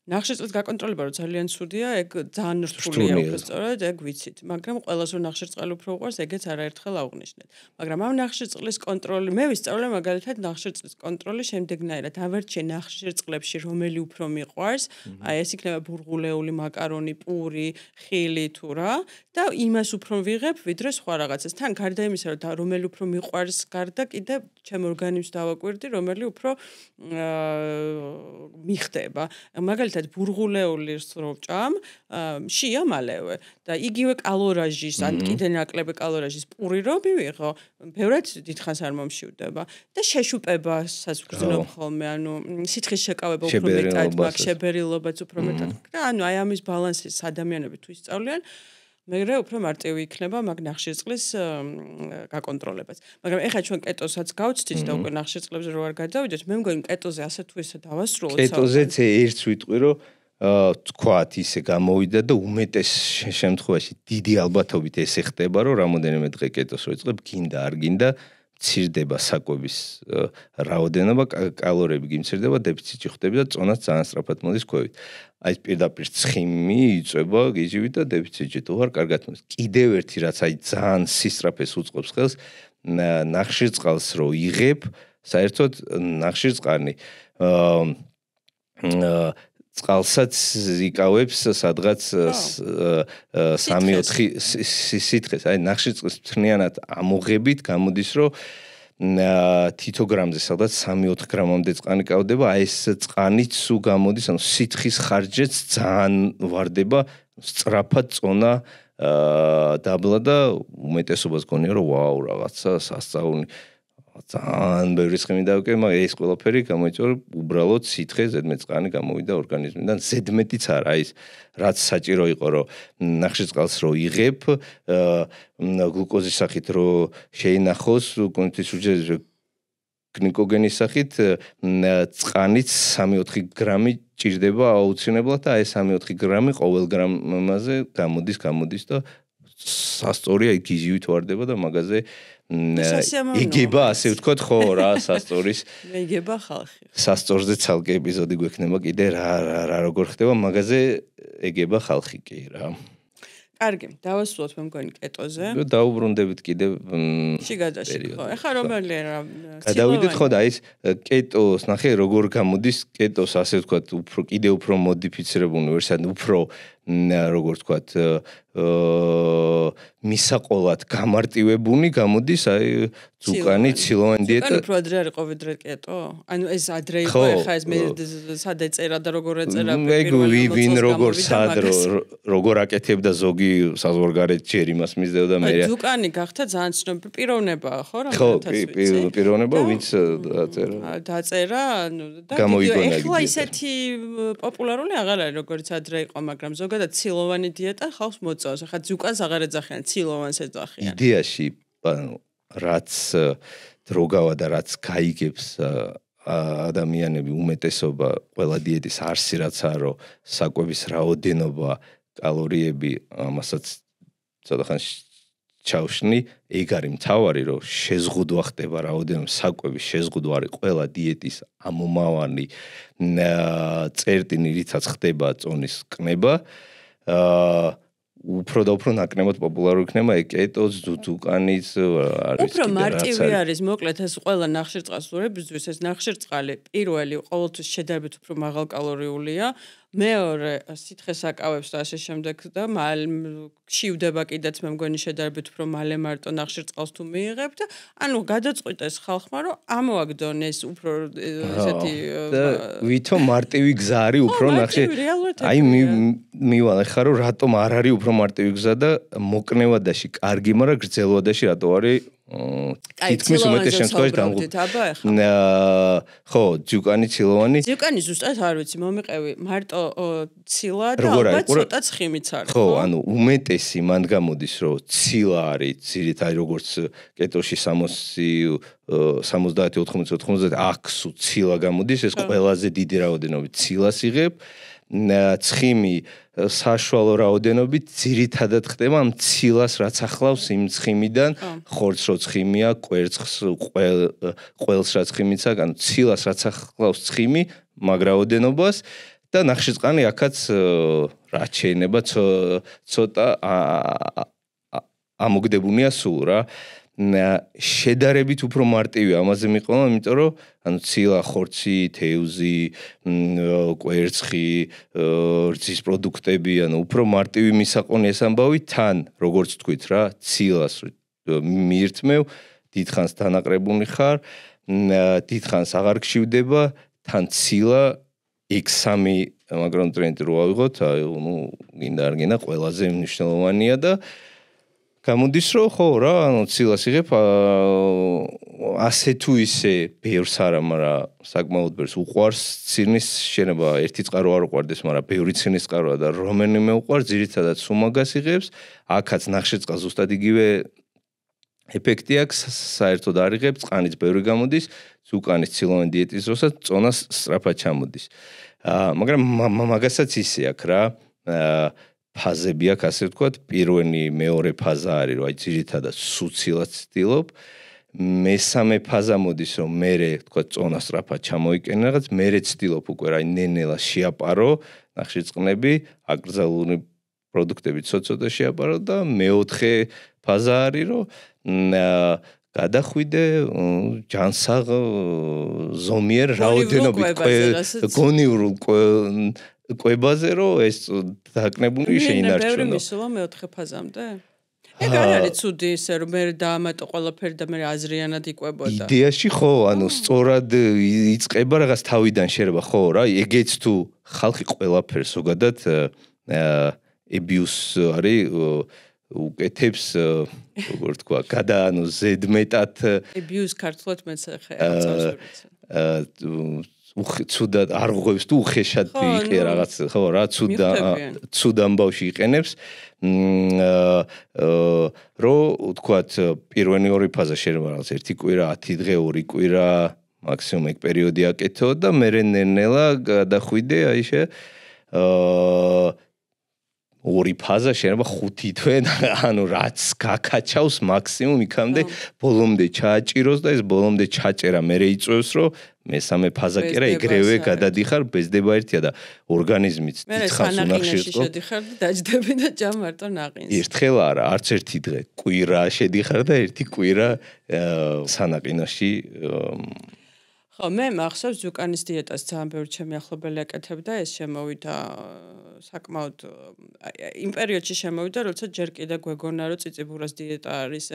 ნახშირწყლის გაკონტროლება რო ძალიან ცუდია, ეგ ძალიან რთულია უფრო სწორად, ეგ ვიცით, მაგრამ ყველას რო ნახშირწყალი უფრო უყვარს, ეგეც არაერთხელ აღვნიშნეთ. მაგრამ ამ ნახშირწყლის კონტროლი, მე ვისწავლე მაგალითად ნახშირწყლის კონტროლი შემდეგნაირად, ავერჩე ნახშირწყლებში რომელი უფრო მიყვარს, აი ეს იქნება ბურღულეული მაკარონი, პური, ხილი თუ რა და იმას უფრო ვიღებ, ვიდრე სხვა რაღაცას. თან გარდა იმისა, რომ რომელი უფრო მიყვარს, გარდა კიდე ჩემ ორგანიზმს დავაკვირდი, რომელი უფრო მიხდება. მაგალითად ბურღულეულს რო ვჭამ, შია მალევე და იგივე კალორაჟის, ან კიდე ნაკლები კალორაჟის პური რო მივიღო, ბევრად დიდხანს არ მომშივდება და შეშუპებასაც ვგრძნობ ხოლმე, ანუ სითხის შეკავება უფრო მეტად მაქვს, შებერილობაც უფრო მეტად. და ანუ აი ამის ბალანსის ადამიანები თუ ისწავლიან, მეგრე უფრო მარტივი იქნება მაგ ნახშირწყლის გაკონტროლებაც. მაგრამ ეხლა ჩვენ კეტოსაც გავცდით და უკვე ნახშირწყლებზე რო არ გადავიდეთ, მე მგონი კეტოზე ასე თუ ისე დავასრულოთ. კეტოზეც ერთს ვიტყვი, რომ თქვათ ისე გამოვიდა და უმეტეს შემთხვევაში დიდი ალბათობით ესე ხდება, რომ რამოდენიმე დღე კეტოს რო იწყებ, გინდა არ გინდა მცირდება საკვების რაოდენობა, კალორიები გიმცირდება, დეფიციტი ხდება და წონაც ძალიან სწრაფად მოდის ქვევით. აი პირდაპირ ცხიმი იწვება გიჟივით და დეფიციტი თუ არ კარგად მოდის. კიდევ ერთი რაც აი ძალიან სისწრაფეს უწყობს ხელს, ნახშირწყალს რო იღებ, საერთოდ ნახშირწყალი წყალსაც იკავებს სადღაც 3-4 სითხეს. აი ნახშირწყლის მთლიანად ამოღებით გამოდის, რომ თითო გრამზე სადღაც 3-4 გრამამდე წყალი კავდება. აი ეს წყალიც სულ გამოდის, ანუ სითხის ხარჯეც ძალიან ვარდება, სწრაფად წონა დაბლა და უმეტესობას გონია, რომ ვაუ, რაღაცა სასწაული ძალიან ბევრი ცხიმი დავკე, მაგრამ ეს ყველაფერი გამოიწვია, რომ უბრალოდ სითხე ზედმეტ წყალი გამოვიდა ორგანიზმიდან. ზედმეტიც არა ის, რაც საჭირო იყო, რომ ნახშირწყალს რო იღებ, გლუკოზის სახით რო შეინახოს, კუნთის უჯრედზე გლიკოგენის სახით, წყალიც 3-4 გრამი ჭირდება აუცილებლად და აი 3-4 გრამი ყოველ გრამაზე გამოდის და სასწორია გიჟივით ვარდება და მაგაზე იგება ასე ვთქვათ ხო რა სასწორის მე იგება ხალხი სასწორზე ცალკე ეპიზოდი გვექნება კიდე რა როგორ ხდება მაგაზე ეგება ხალხი კი რა კარგი, დავასრულოთ მე მგონი კეტოზე. დაუბრუნდებით კიდევ შიგადაში ხო. ეხლა რომელი რა გადავიდეთ ხო და ის კეტოს ნახე როგორ გამოდის კეტოს ასე ვთქვათ უფრო კიდევ უფრო მოდიფიცირებული ვერსია, უფრო როგორ ვთქვათ მისაყოლად გამარტივებული გამოდის აი ზუკანი ცილოვანი დიეტა. ზუკანი უფრო ადრე არ იყო ვიდრე კეტო? ანუ ეს ადრე იყო ეხლა ეს მე სად ეწერა და როგორ ეწერა ვინ როგორ სად როგორ აკეთებდა ზოგი საზღვარგარეთ ჯერ იმას მისდევდა მე. ზუკანი გახდა ძალიან ცნობილი პიროვნებაა ხო რა მეთაც ვიცი. ხო, პიროვნება ვინც დაწერა. დაწერა, ანუ და ეხლა ისეთი პოპულარული აღარ არის როგორც ადრე იყო, მაგრამ ზოგადად ცილოვანი დიეტა ხალხს მოწონს. ახლა ზუკანს აღარ ეძახიან, ცილოვანს ეძახიან. იდეაში, ანუ რაც დროგავა და რაც გაიგებს ადამიანები უმეტესობა ყველა დიეტის არსი რაც არის, რომ საკვების რაოდენობა, კალორიები, ამასაც ცოტა ხანში ჩავშნი, ეგ არის მთავარი, რომ შეზღუდვა ხდება რაოდენობის საკვების შეზღუდვა არის ყველა დიეტის ამომავალი წერტინი, რითაც ხდება წონის კნება. უფრო და უფრო ნაკლებად პოპულარული იქნება კეტოს, ზუკანის, არის უფრო მარტივი არის, მოკლედ ეს ყველა ნახშირწყალსურებისთვის ეს ნახშირწყალი პირველი ყოველთვის შედარებით უფრო მაღალკალორიულია, მეორე სითხეს აკავებს და ასე შემდეგ და შივდება კიდეც მე მგონი შედარებით უფრო მალე მარტო ნახშირწყალს თუ მიიღებ და ანუ გადაწყვიტეს ხალხმა რომ ამოაგდონ ეს უფრო ესეთი ვითომ მარტივი გზა არის უფრო აი მივალ ახლა რომ რატომ არ არის უფრო მარტივი გზა და მოკნევადაში კარგი, მაგრამ გრძელვადაში რატო არის თითქმის უმეტეს შემთხვევაში დამღუპული. ხო, ზუკანი ცილოვანი. ზუკანი ზუსტად არ ვიცი, მომიყევი მარტო ცილა და ალბათ ცოტა ცხიმიც არის. ხო, ანუ უმეტესი მან გამოდის, რომ ცილა არის, ძირითადად როგორც კეტოში 70-80-90 აქსუ ცილა გამოდის, ეს ყველაზე დიდი რაოდენობით ცილას იღებ. ცხიმი საშუალო რაოდენობით ძირითადად ხდება ამ ცილას რაც ახლავს იმ ცხიმიდან ხორცს რო ცხიმია, ყველს რაც ცხიმიც აქვს, ანუ ცილას რაც ახლავს ცხიმი მაგ რაოდენობას და ნახშირწყალი აქაც რაც შეიძლება ცოტა ამოგდებუნია სულ რა. შედარებით უფრო მარტივია ამაზე მიყოლა, იმიტომ რომ ანუ ცილა, ხორცი, თევზი, კვერცხი, რძის პროდუქტები, ანუ უფრო მარტივი მისაყონი ეს ამბავი თან, როგორც თქვით რა, ცილას მიირთმევ, დიდხანს დანაყრებული ხარ, დიდხანს აღარ გშივდება, თან ცილა X3 მაკრონუტრიენტი რო ავიღოთ, აი ნუ გინდა არ გინდა ყველაზე მნიშვნელოვანია და გამოდის რომ ხო რა, ანუ ცილას იღებ ასე თუ ისე ბევრს არა, მაგრამ საკმაოდ ბევრს უყვარს ცინის შენება, ერთი წყარო არ უყვარდეს, მაგრამ ბევრი ცინის წყაროა და რომელიმე უყვარს, ძირითადად სუმაგას იღებს, აქაც ნახშირწყალს ზუსტად იგივე ეფექტი აქვს, საერთოდ არ იღებ, წყანიც ბევრი გამოდის, ზუკანის ცილოვანი დიეტის დროსაც წონას სწრაფად ჩამოდის. მაგრამ მაგასაც ისე აქვს რა, ფაზები აქვს, ასე ვთქვათ, პირველი, მეორე ფაზა არის, რომ აი ძირითადად სუცილად ცდილობ. მესამე ფაზა მოდის, რომ მერე, ვთქვათ, წონა სწრაფად ჩამოიკენე რაღაც, მერე ცდილობ უკვე რა ნენელა შეაპარო, ნახშირწყლები, აკრძალული პროდუქტები ცოტა შეაპარო და მეოთხე ფაზა არის, რომ გადახვიდე ჯანსაღ ზომიერ რაოდენობით გონივრულ კვებაზე რომ ეს დაკნებული შეინარჩუნო. ბევრი მისულა მეოთხე ფაზამდე? ეგ არ არის ცუდი ისე რომ მე დაამატო ყველაფერი და მე აზრიანად იკვებოდა. იდეაში ხო, ანუ სწორად იწყება რაღაც თავიდან შეიძლება ხო რა, ეგეც თუ ხალხი ყველაფერს ზოგადად ებიუს არის უკეთებს როგორ თქვა, ანუ ზედმეტად ებიუს ქართულად მეც ახლა ცუდად არ ღვევს თუ უხეშად იყე რაღაც ხო რა ცუდ ამბავში იყენებს რომ ვთქვათ პირველი ორი ფაზა შეიძლება რაღაც ერთი კვირა 10 დღე ორი კვირა მაქსიმუმ ეგ პერიოდი აკეთო და მე ნენელა გადახვიდე აი ორი ფაზა შეიძლება 5 თვე ანუ რაც გაკაჩავს მაქსიმუმ იქამდე ბოლომდე ჩააჭიროს და ეს ბოლომდე ჩაჭერა მერე იწევს რომ მესამე ფაზა კი არა ეგრევე გადადიხარ ბეზდება ერთია და ორგანიზმიც დიდხანს უნახში შედიხარ და დაჯდები და ჯამარტო ნაყინს ერთხელ არა არც ერთი დღე კვირა შედიხარ და ერთი კვირა სანაყინოში ხო მე მახსოვს ზუკანის დიეტას ძალიან ბევრი ჩემი ახლობელი აკეთებდა ეს შემოვიდა საკმაოდ იმ პერიოდში შემოვიდა როცა ჯერ კიდე გვეგონა რომ ციციბურას დიეტა არის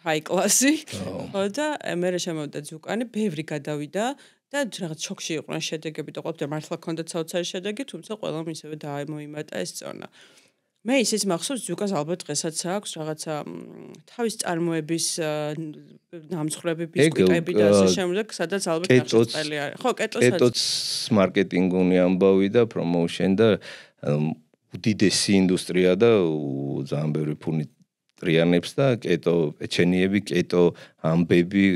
ჰაი კლასი ხო და მე შემოვიდა ზუკანი ბევრი გადავიდა და რაღაც შოქში იყვნენ შედეგები და ყოველდღე მართლა ჰქონდა საოცარი შედეგი თუმცა ყველამ ისევე დაიმოიმატა ეს წონა მე ისიც მახსოვს ზუკას ალბათ დღესაც აქვს რაღაცა თავის წარმოების ნამცხრები ბისკვიტები და ასე შემდეგ სადაც ალბათ ნახშირწყალი არის ხო კეტოს მარკეტინგული ამბავი და პრომოუშენ და უდიდესი ინდუსტრია და ძალიან ბევრი ფული ტრიანებს და კეტო პეჩენიები კეტო ამბები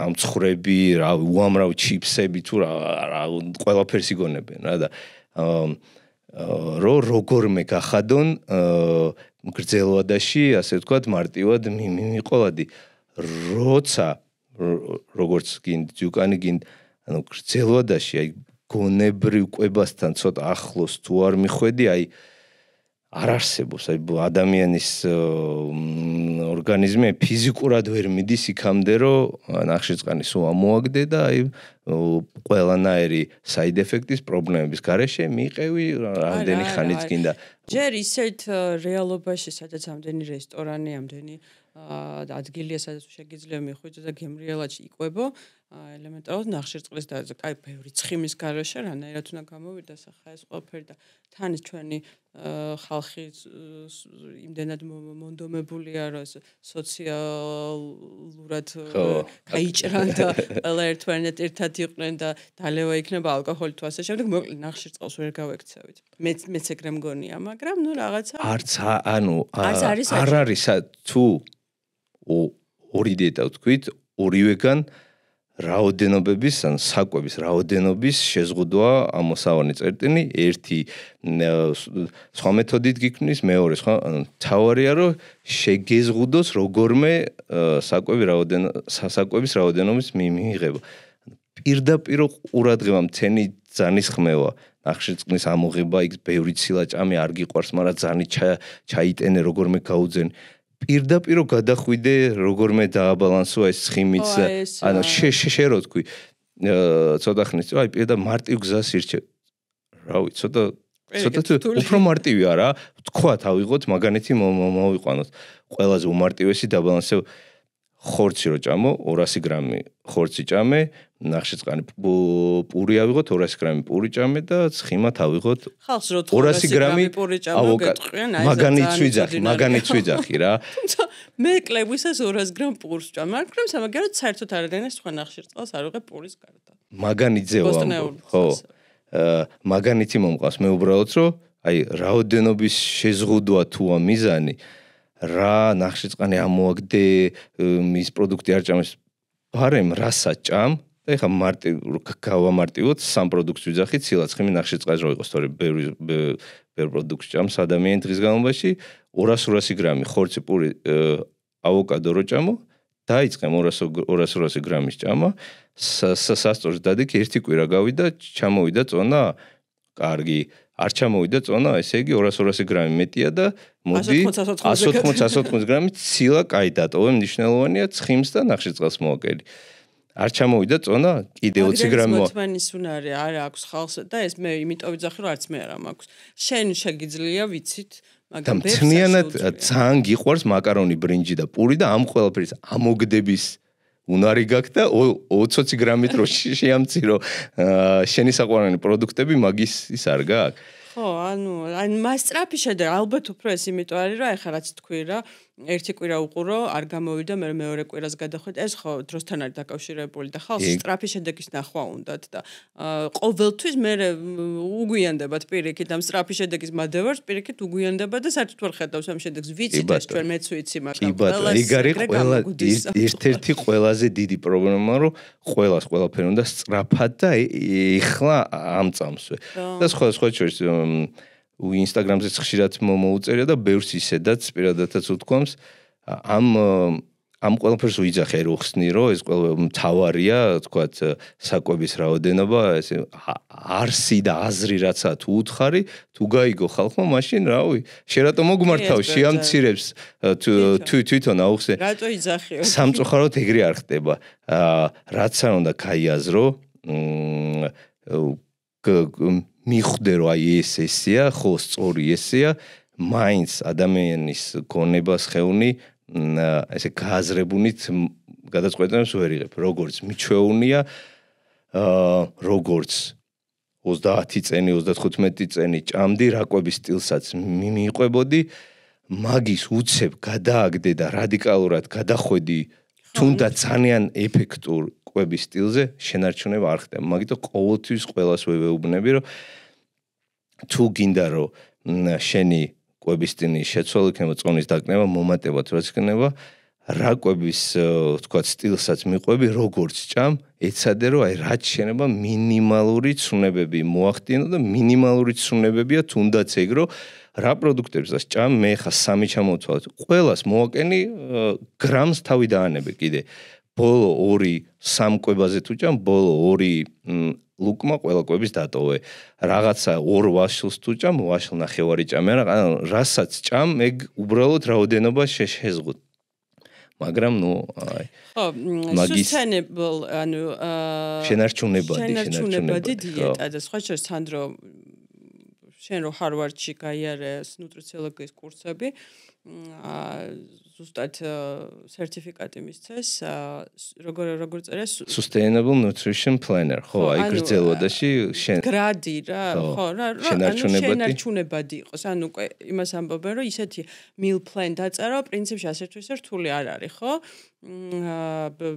ნამცხრები რა უამრავ ჩიფსები თუ რა ყველაფერს იგონებენ რა და როგორ მე გახადონ გრძელვადაში ასე ვთქვათ მარტივად მიყოლადი როცა როგორც გინდ ზუკანი გინდ ანუ გრძელვადაში აი გონებრივ კვებასთან ცოტა ახლოს თუ არ მიხვედი აი არ არსებობს აი ადამიანის ორგანიზმი ფიზიკურად ვერ მიდის იქამდე რომ ნახშირწყალი სულ ამოაგდე და აი ყველანაირი side effect-ის პრობლემების გარეშე მიყევი რამდენი ხანიც გინდა ჯერ ისეთ რეალობაში სადაც ამდენი რესტორანი ამდენი ადგილია სადაც შეგიძლია მიხვიდო და გემრიელად იყვებო ელემენტარულად ნახშირწყლის და კაი ბევრი ცხიმის გარეშე რანაირად უნდა გამოვიდას ახლა ეს ყველაფერი და თან ჩვენი ხალხი იმდენად მონდომებულია რომ სოციალურად გაიჭრან და ყველა ერთმანეთ ერთად იყვნენ და დალევა იქნება ალკოჰოლი თუ ასე შემდეგ მოკლედ ნახშირწყალს ვერ გავექცევით მეც ეგრე მგონია მაგრამ ნუ რაღაცა არც ანუ არ არის თუ ორი დიეტა ვთქვით ორივეგან რაოდენობების ან საკვების რაოდენობის შეზღუდვა ამოსავალი წერტილი ერთი სხვა მეთოდით გიქმნის მეორე სხვა თავარია რომ შეგეზღუდოს როგორმე საკვების რაოდენობის მიიღება პირდაპირ ყურადღება მთენი ძანის ხმევა ნახშირწყლის ამოღება იქ ბევრი ცილა-ჭამე არ გიყვარს მაგრამ ძანი ჩაიტენე როგორმე გაუძენ პირდაპირ გადახვიდე როგორმე დააბალანსოა ეს ცხიმიც ანუ შერო თქვი ცოტა ხნის აი პირდა მარტივ გზას ირჩევ რა ვიცი ცოტა უფრო მარტივია რა თქვა თავიღოთ მაგანეთი მოვიყვანოთ ყველაზე უმარტივესი დაბალანსებ ხორცი რო ჭამო 200 გრამი ხორცი ჭამე ნახშირწყალი პური ავიღოთ 200 გრამი პური ჭამე და ცხიმა თავიღოთ 200 გრამი პური ჭამე გეტყვიან აი მაგანიც ვიძახი რა თუმცა მე კლევისას 200 გრამ პურს ჭამ მაგრამ სამაგერად საერთოდ არ არის სხვა ნახშირწყალს არ ვიღებ პურის გარდა მაგანიძეო ხო მაგანითი მომყავს მე უბრალოდ რომ აი რაოდენობის შეზღუდვა თუა მიზანი რა ნახშირწყალი ამოაგდე მის პროდუქტი არ ჭამეს ბარემ რასაც ჭამ და ეხა გავამარტივოთ სამ პროდუქტს ვიძახით ცილა-ცხიმი ნახშირწყალი რო იყოს თორე ბევრ პროდუქტს ჭამს ადამიანი დღის განმავლობაში 200 გრამი ხორცი პური ავოკადო რო ჭამო დაიწყე 200 გრამის ჭამა სასწორს დადიქ ერთი კვირა გავიდა ჩამოვიდა წონა კარგი არ ჩამოვიდა წონა, ესე იგი 200 გრამი მეტია და მოდი 180 გრამი ცილა კაი დატოვე, მნიშვნელოვანია ცხიმს და ნახშირწყალს მოაკელი. არ ჩამოვიდა წონა, კიდე 20 გრამი მოთმენის უნარი არ აქვს ხალხს და ეს მე იმიტომ ვიძახი რომ არც მე არ მაქვს. შენ შეგიძლია ვიცით, მაგრამ მთლიანად ძალიან გიყვარს მაკარონი, ბრინჯი და პური და ამ ყველაფრის ამოგდების უნარი გაქვს და 20 გრამით რო შეამცირო შენი საყვარელი პროდუქტები მაგის ის არ გაქვს. ხო, ანუ მასტრაფი შედა ალბათ უფრო ეს იმიტომ არის რომ ეხლა რაც თქვი რა ერთი კვირა უყურო, არ გამოვიდა, მე მეორე კვირას გადახვედი. ეს ხო დროსთან არის დაკავშირებული და ხალხს სწრაფი შედეგის ნახვა უნდათ და ყოველთვის მე უგვიანდებათ პირიქით ამ სწრაფი შედეგის მადევარს, პირიქით უგვიანდება და საერთოდ ვერ ხედავს ამ შედეგს. ვიცით ეს ჩვენ მეც ვიცი, მაგრამ ერთ-ერთი ყველაზე დიდი პრობლემა რომ ყველაფერი უნდა სწრაფად და ეხლა ამწამსვე. და სხვა შორის Instagram-ზე ხშირად მოუწერია და ბევრს ისედაც პირადადაც უთქვამს ამ ყველაფერს უიძახე რო ხსნი რომ ეს ყველა მთავარია თქვათ საკვების რაოდენობა ესე არსი და აზრი რაცა თუ უთხარი თუ გაიგო ხალხმა მაშინ რავი შენ რატო მოგმართავ შეამცირებს თვითონ აუხსე რატო იძახიო სამწუხაროდ ეგრე არ ხდება რაც არ უნდა გაიაზრო მიხვდე რომ აი ესეა ხო სწორი ესეა მაინც ადამიანის გონებას ხეუნი ესე გააზრებუნით გადაწყვეტილებას ვერ იღებ როგორც მიჩვეუნია როგორც 30 წელი 35 წელი ჭამდი რაკვების სტილსაც მიყვებოდი მაგის უცებ გადააგდე და რადიკალურად გადახვედი თუნდაც ძალიან ეფექტურ კვების სტილზე შენარჩუნება არ ხდება მაგითო ყოველთვის ყველას ვეუბნები რომ თუ გინდა რომ შენი კვების სტილი შეცვალო იქნება წონის დაკნება მომატებად რაც იქნება რა კვების თქვათ სტილსაც მიყვები როგორც ჭამ ეცადე რომ აი რაც შეიძლება მინიმალური ცნებები მოახდინო და მინიმალური ცნებებია თუნდაც ეგ რომ რა პროდუქტებსაც ჭამ მე ხა 3 ჩამოვთვალოთ ყველას მოვაკენი გრამს თავი დაანებე კიდე ბოლო 2-3 კვებაზე თუ ჭამ ბოლო 2 ლუკმა ყველა კვების დატოვე რაღაცა 2 ვაშლს თუ ჭამ ვაშლ ნახევარი ჭამე რა რასაც ჭამ ეგ უბრალოდ რაოდენობა შეზღუდ მაგრამ ნუ აი მაგის sustainable ანუ შენარჩუნებადი დიეტა და სხვა შორის სანდრო შენ რო ჰარვარდში გაიარე ნუტრიციოლოგიის კურსები ზუსტად სერტიფიკატი მისცეს როგორ წერია sustainable nutrition planner ხო აი გრძელვადაში შენ გრადი რა ხო რა შენარჩუნებადი იყოს ანუ უკვე იმას ამბობენ რომ ისეთი meal plan დაწერო პრინციპში ასე თუ ისე რთული არ არის ხო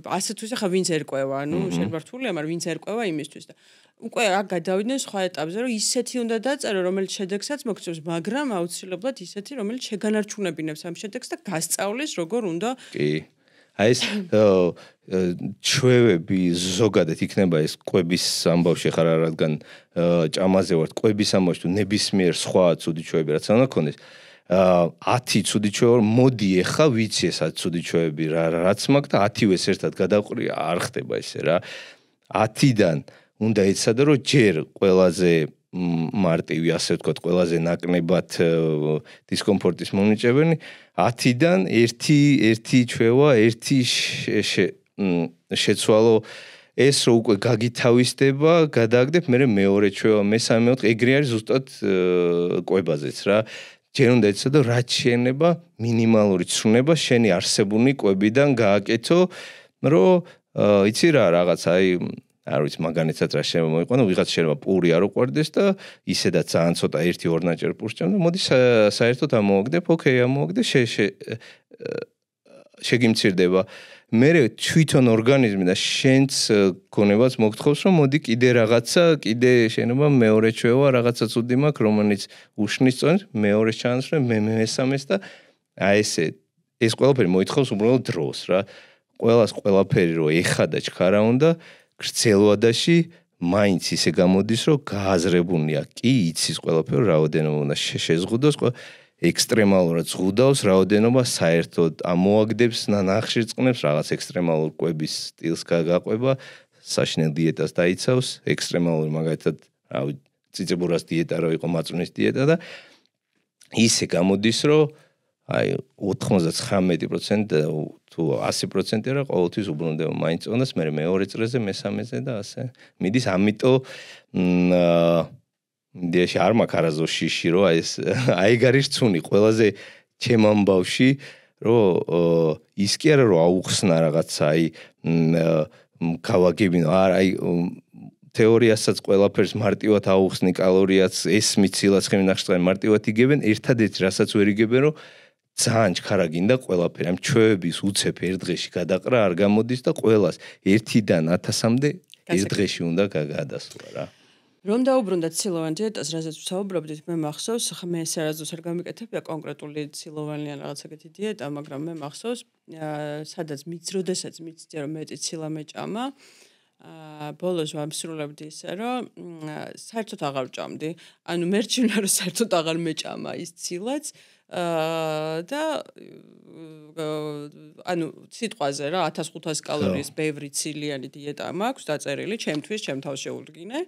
ასე თუ ისე ხა ვინც ერკვევა ანუ შეიძლება რთულია მაგრამ ვინც ერკვევა იმისთვის და უკვე აქ გადავიდნენ სხვა ეტაპზე რომ ისეთი უნდა დაწერო რომელიც შედეგსაც მოგწევს მაგრამ აუცილებლად ისეთი რომელიც შეგანარჩუნებინებს ამ შედეგს და გასწავლის როგორ უნდა კი აი ეს ჩვევები ზოგადად იქნება ეს კვების ამბავში ხარ რადგან ჭამაზე ვარ კვების ამბავში თუ ნებისმიერ სხვა ცუდი ჩვევები რაც უნდა ქონდეს 10 ცუდი ჩვევა მოდი ეხა ვიცი ეს ცუდი ჩვევები რაც მაქვს და 10-ვეს ერთად გადაყრი არ ხდება ესე რა 10-დან უნდა ეცადო რომ ჯერ ყველაზე მარტივი ასე ვთქვათ ყველაზე ნაკლებად დისკომფორტის მომნიჭებელი 10-დან ერთი ჩვევა ერთი შეცვალო ეს რო უკვე გაგითავისდება გადააგდებ მე მეორე ჩვევა მესამე მეოთხე ეგრე არის ზუსტად კვებაზეც რა ჯერ უნდა ეცადო რაც შეიძლება მინიმალური ცნება შენი არსებული კვებიდან გააკეთო რომ იცი რა რაღაც აი არ ვიცი მაგალითად რა შეიძლება მოიყვანო ვიღაც შეიძლება პური არ უყვარდეს და ისედაც ძალიან ცოტა 1-2 ნაჭერ პურს ჭამ და მოდი საერთოდ ამოვაგდებ ოკეი ამოვაგდე შეგიმცირდება მე თვითონ ორგანიზმი და შენც გონებას მოგთხოვს რომ მოდი კიდე რაღაცა კიდე შეიძლება მეორე ჩვევა რაღაცა ცუდი მაქვს რომელიც უშნის წონს მეორე ჩანს რომ მე მესამეს და აი ეს ყველაფერი მოითხოვს უბრალოდ დროს რა ყველაფერი რომ ეხადა ჩქარა უნდა გრძელვადაში მაინც ისე გამოდის რომ გააზრებუნია კი იცის ყველაფერი რაოდენობა უნდა შეზღუდოს ექსტრემალურად ზღუდავს რაოდენობა საერთოდ ამოაგდებს ნახშირწყლებს რაღაც ექსტრემალურ კვების სტილს გაყვება საშინელ დიეტას დაიცავს ექსტრემალური მაგალითად რავი ციცებურას დიეტა რო იყო მაწვნის დიეტა და ისე გამოდის რომ აი 99% თუ 100% რა ყოველთვის უბრუნდება მაინც უნდას მე მეორე წრეზე მესამეზე და ასე მიდის ამიტომ დიეში არ მაქვს არაზო შიში რომ აი ეს აი გარის ცუნი ყველაზე ჩემ ამბავში რომ ის კი არა რომ აუხსნა რაღაცა აი გავაგებინო აი თეორიასაც ყველაფერს მარტივად აუხსნი კალორიაც ეს მიცილაც ხემი ნახშირწყალი მარტივად იგებენ ერთადერთი რასაც ვერ იგებენ რომ ძალიან ჩქარა გინდა ყველაფერი ამ ჩვევების უცებ ერთ დღეში გადაყრა არ გამოდის და ყველას 1-დან 1000-მდე ერთ დღეში უნდა გადასვლა რა. რომ დაუბრუნდათ ცილოვან დიეტას, რასაც ვსაუბრობდით, მე მახსოვს, მე ეს არასდროს არ გამიკეთებია კონკრეტული ცილოვანიან რაღაცაკეთი დიეტა, მაგრამ მე მახსოვს, სადაც როდესაც მიცდია რომ მეტი ცილა მეჭამა, ბოლოს ვამსრულებდი ისე, რომ საერთოდ აღარ ვჭამდი. ანუ მერჩივნა რომ საერთოდ აღარ მეჭამა ის ცილაც და ანუ სიტყვაზე რა 1500 კალორიის ბევრი ცილიანი დიეტა მაქვს დაწერილი, ჩემთვის, ჩემ თავს შეულდგინე.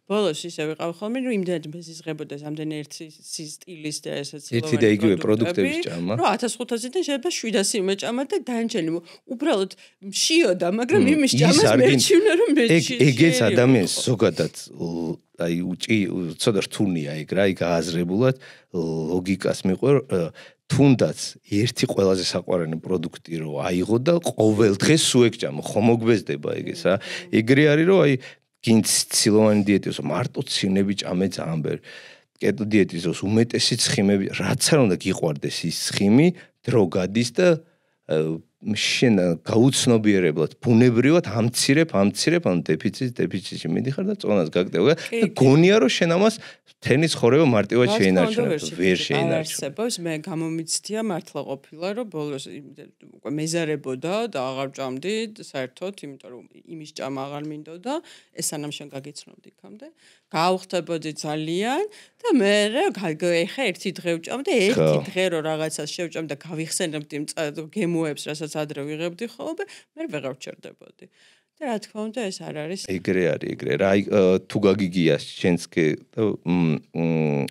ბოლოს ისე ვიყავ ხოლმე, რომ იმდენად მეზიზღებოდეს ამდენი ერთი სტილის და ესეც ერთი და იგივე პროდუქტების ჭამა. რომ 1500-დან შეიძლება 700 მეჭამა და დანარჩენი უბრალოდ მშიოდა, მაგრამ იმის ჭამას მერჩივნა რომ მეჭი. ეგეც ადამიანს ზოგადად აი ცოტა რთულია ეგ რა, იქ გააზრებულად ლოგიკას მიყვერ თუნდაც ერთი ყველაზე საყვარელი პროდუქტი რო აიღო და ყოველ დღეს სულ ეგჭამო, ხო მოგბეზდება ეგეს რა. ეგრე არის რომ აი გინც ცილოვანი დიეტის მარტო ცინები ჭამე ძალიან ბევრი. კეტო დიეტის უმეტესი ცხიმები, რაც არ უნდა გიყვარდეს ის ცხიმი, დრო გადის და შენ გაუცნობიერებლად, ბუნებრივად ამცირებ, ანუ დეფიციტში მიდიხარ და წონას გაგდებ და გონია რომ შენ ამას თენის ხორება მარტივად შეინარჩუნებ, ვერ შეინარჩუნებ. მე გამომიცდია მართლა ყოფილა რომ ბოლოს უკვე მეზარებოდა და აღარ ჭამდი საერთოდ, იმიტომ რომ იმის ჭამა აღარ მინდოდა, ეს სანამ შენ გაგიცნობდი იქამდე. გავხდებოდი ძალიან და მე ეხა ერთი დღე ვჭამ და ერთი დღე რო რაღაცას შევჭამ და გავიხსენებდი გემოებს, რასაც ადრე ვიღებდი ხოლმე, მე ვეღარ ვჩერდებოდი. და რა თქმა უნდა ეს არ არის. ეგრე არის, ეგრე. რა თუ გაგიგია შენს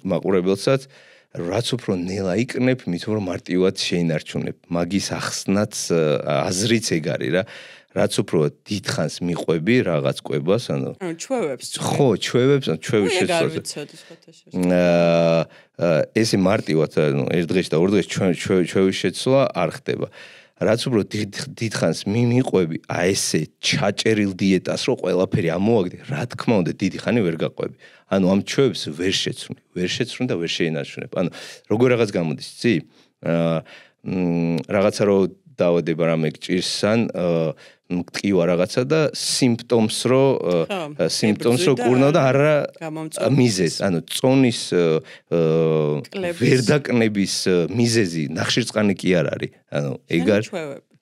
მაყურებელსაც რაც უფრო ნელა იკნებ, მით უფრო მარტივად შეინარჩუნებ. მაგის ახსნაც აზრიც ეგ არის რა. რაც უფრო დიდხანს მიყვები რაღაც კვებას, ანუ ჩვევებს. ხო, ჩვევებს შეცვალე. ესე მარტივად, ანუ ერთ დღეში და ორ დღეში ჩვევის შეცვლა არ ხდება. რაც უფრო დიდხანს მიყვები, აი ესე ჩაჭერილ დიეტას რო ყველაფერი ამოვაგდე, რა თქმა უნდა დიდი ხანი ვერ გაყვები. ანუ ამ ჩვევებს ვერ შეცვლი და ვერ შეინარჩუნებ. ანუ როგორ რაღაც გამოდის, იცი? რაღაცა რო დავადება რამე გჭირს ან მტკივა რაღაცა და სიმპტომს რო კურნავ და არა მიზეზს, ანუ წონის ვერდაკნების მიზეზი ნახშირწყალი კი არ არის. ანუ ეგ არის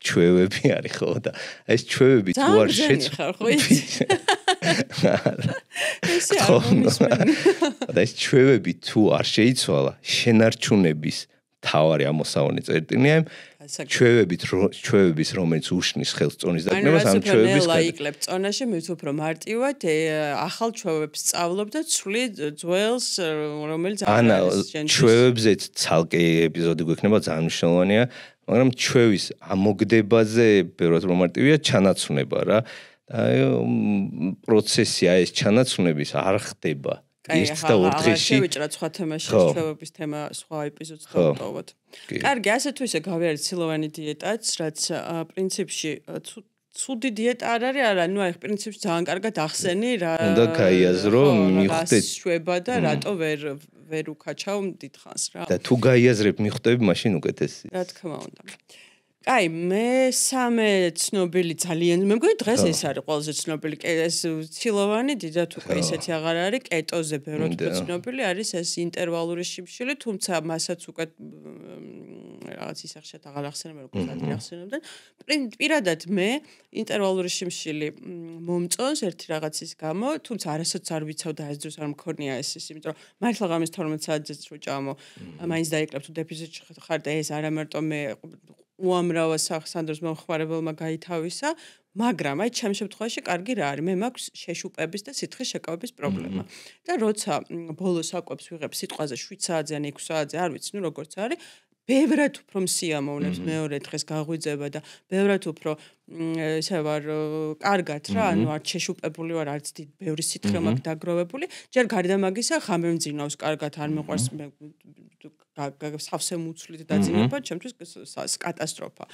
ჩვევები არის ხო და ეს ჩვევები თუ არ შეცვლი და ეს ჩვევები თუ არ შეიცვალა შენარჩუნების თავარი ამოსავალი წერტილია ჩვევების რომელიც უშნის ხელს წონის დაკნებას ამ ჩვევების ლაიკლებ წონაში მით უფრო მარტივად ახალ ჩვევებს სწავლობ და ცვლი ძველს რომელიც არის ჩვევებზეც ცალკე ეპიზოდი გვექნება ძალიან მნიშვნელოვანია მაგრამ ჩვევის ამოგდებაზე ბევრად რომ მარტივია ჩანაცვლება რა აი პროცესი ეს ჩანაცვლების არ ხდება ერთ და ორ დღეში შევიჭრა სხვა თემაში ჩვევების თემა სხვა ეპიზოდს დავტოვოთ. კარგი, ასე თუ ისე გავიარეთ ცილოვანი დიეტაც, რაც პრინციპში ცუდი დიეტა არ არის, არა, ნუ აი პრინციპში ძალიან კარგად ახსენი რა. უნდა გაიაზრო, მიხვდეთ შვება და რატო ვერ უკაჩავ დიდხანს რა. და თუ გაიაზრებ, მიხვდები, მაშინ უკეთესია. რა თქმა უნდა. აი, მესამე ცნობილი ძალიან მე მგონი დღეს ეს არის ყველაზე ცნობილი ეს ცილოვანი დიდად უკვე ისეთი აღარ არის კეტოზე ბევრად უფრო ცნობილი არის ეს ინტერვალური შიმშილი თუმცა მასაც უკვე რაღაც ისახშად აღარ ახსენებ როგორც ადრე ახსენებდნენ პირადად მე ინტერვალური შიმშილი მომწონს ერთი რაღაცის გამო თუმცა არასოდეს არ ვიცავ და ეს დროს არ მქონია ეს იმიტომ რომ მართლა ღამის 12 საათზეც რო ჭამო მაინც დაიკლებ თუ დეფიციტში ხარ და ეს არა მარტო მე უამრავ სახსანდროს მომხმარებელმა გაითავისა, მაგრამ აი ჩემ შემთხვევაში კარგი რა არის, მე მაქვს შეშუპების და სითხის შეკავების პრობლემა. და როცა ბოლოს საკვებს ვიღებ სიტყვაზე 7 საათზე ან 6 საათზე, არ ვიცი, ნუ როგორც არის, ბევრად უფრო მსიამოვნებს მეორე დღეს გაღვიძება და ბევრად უფრო ესე ვარ კარგად რა, ანუ არ შეშუპებული ვარ, არც ბევრი სითხე მაქვს დაგროვებული, ჯერ გარდა მაგისა ხამე მძინავს კარგად არ მეყვარს სავსე მუცლით დაძინება, ჩემთვის კატასტროფა.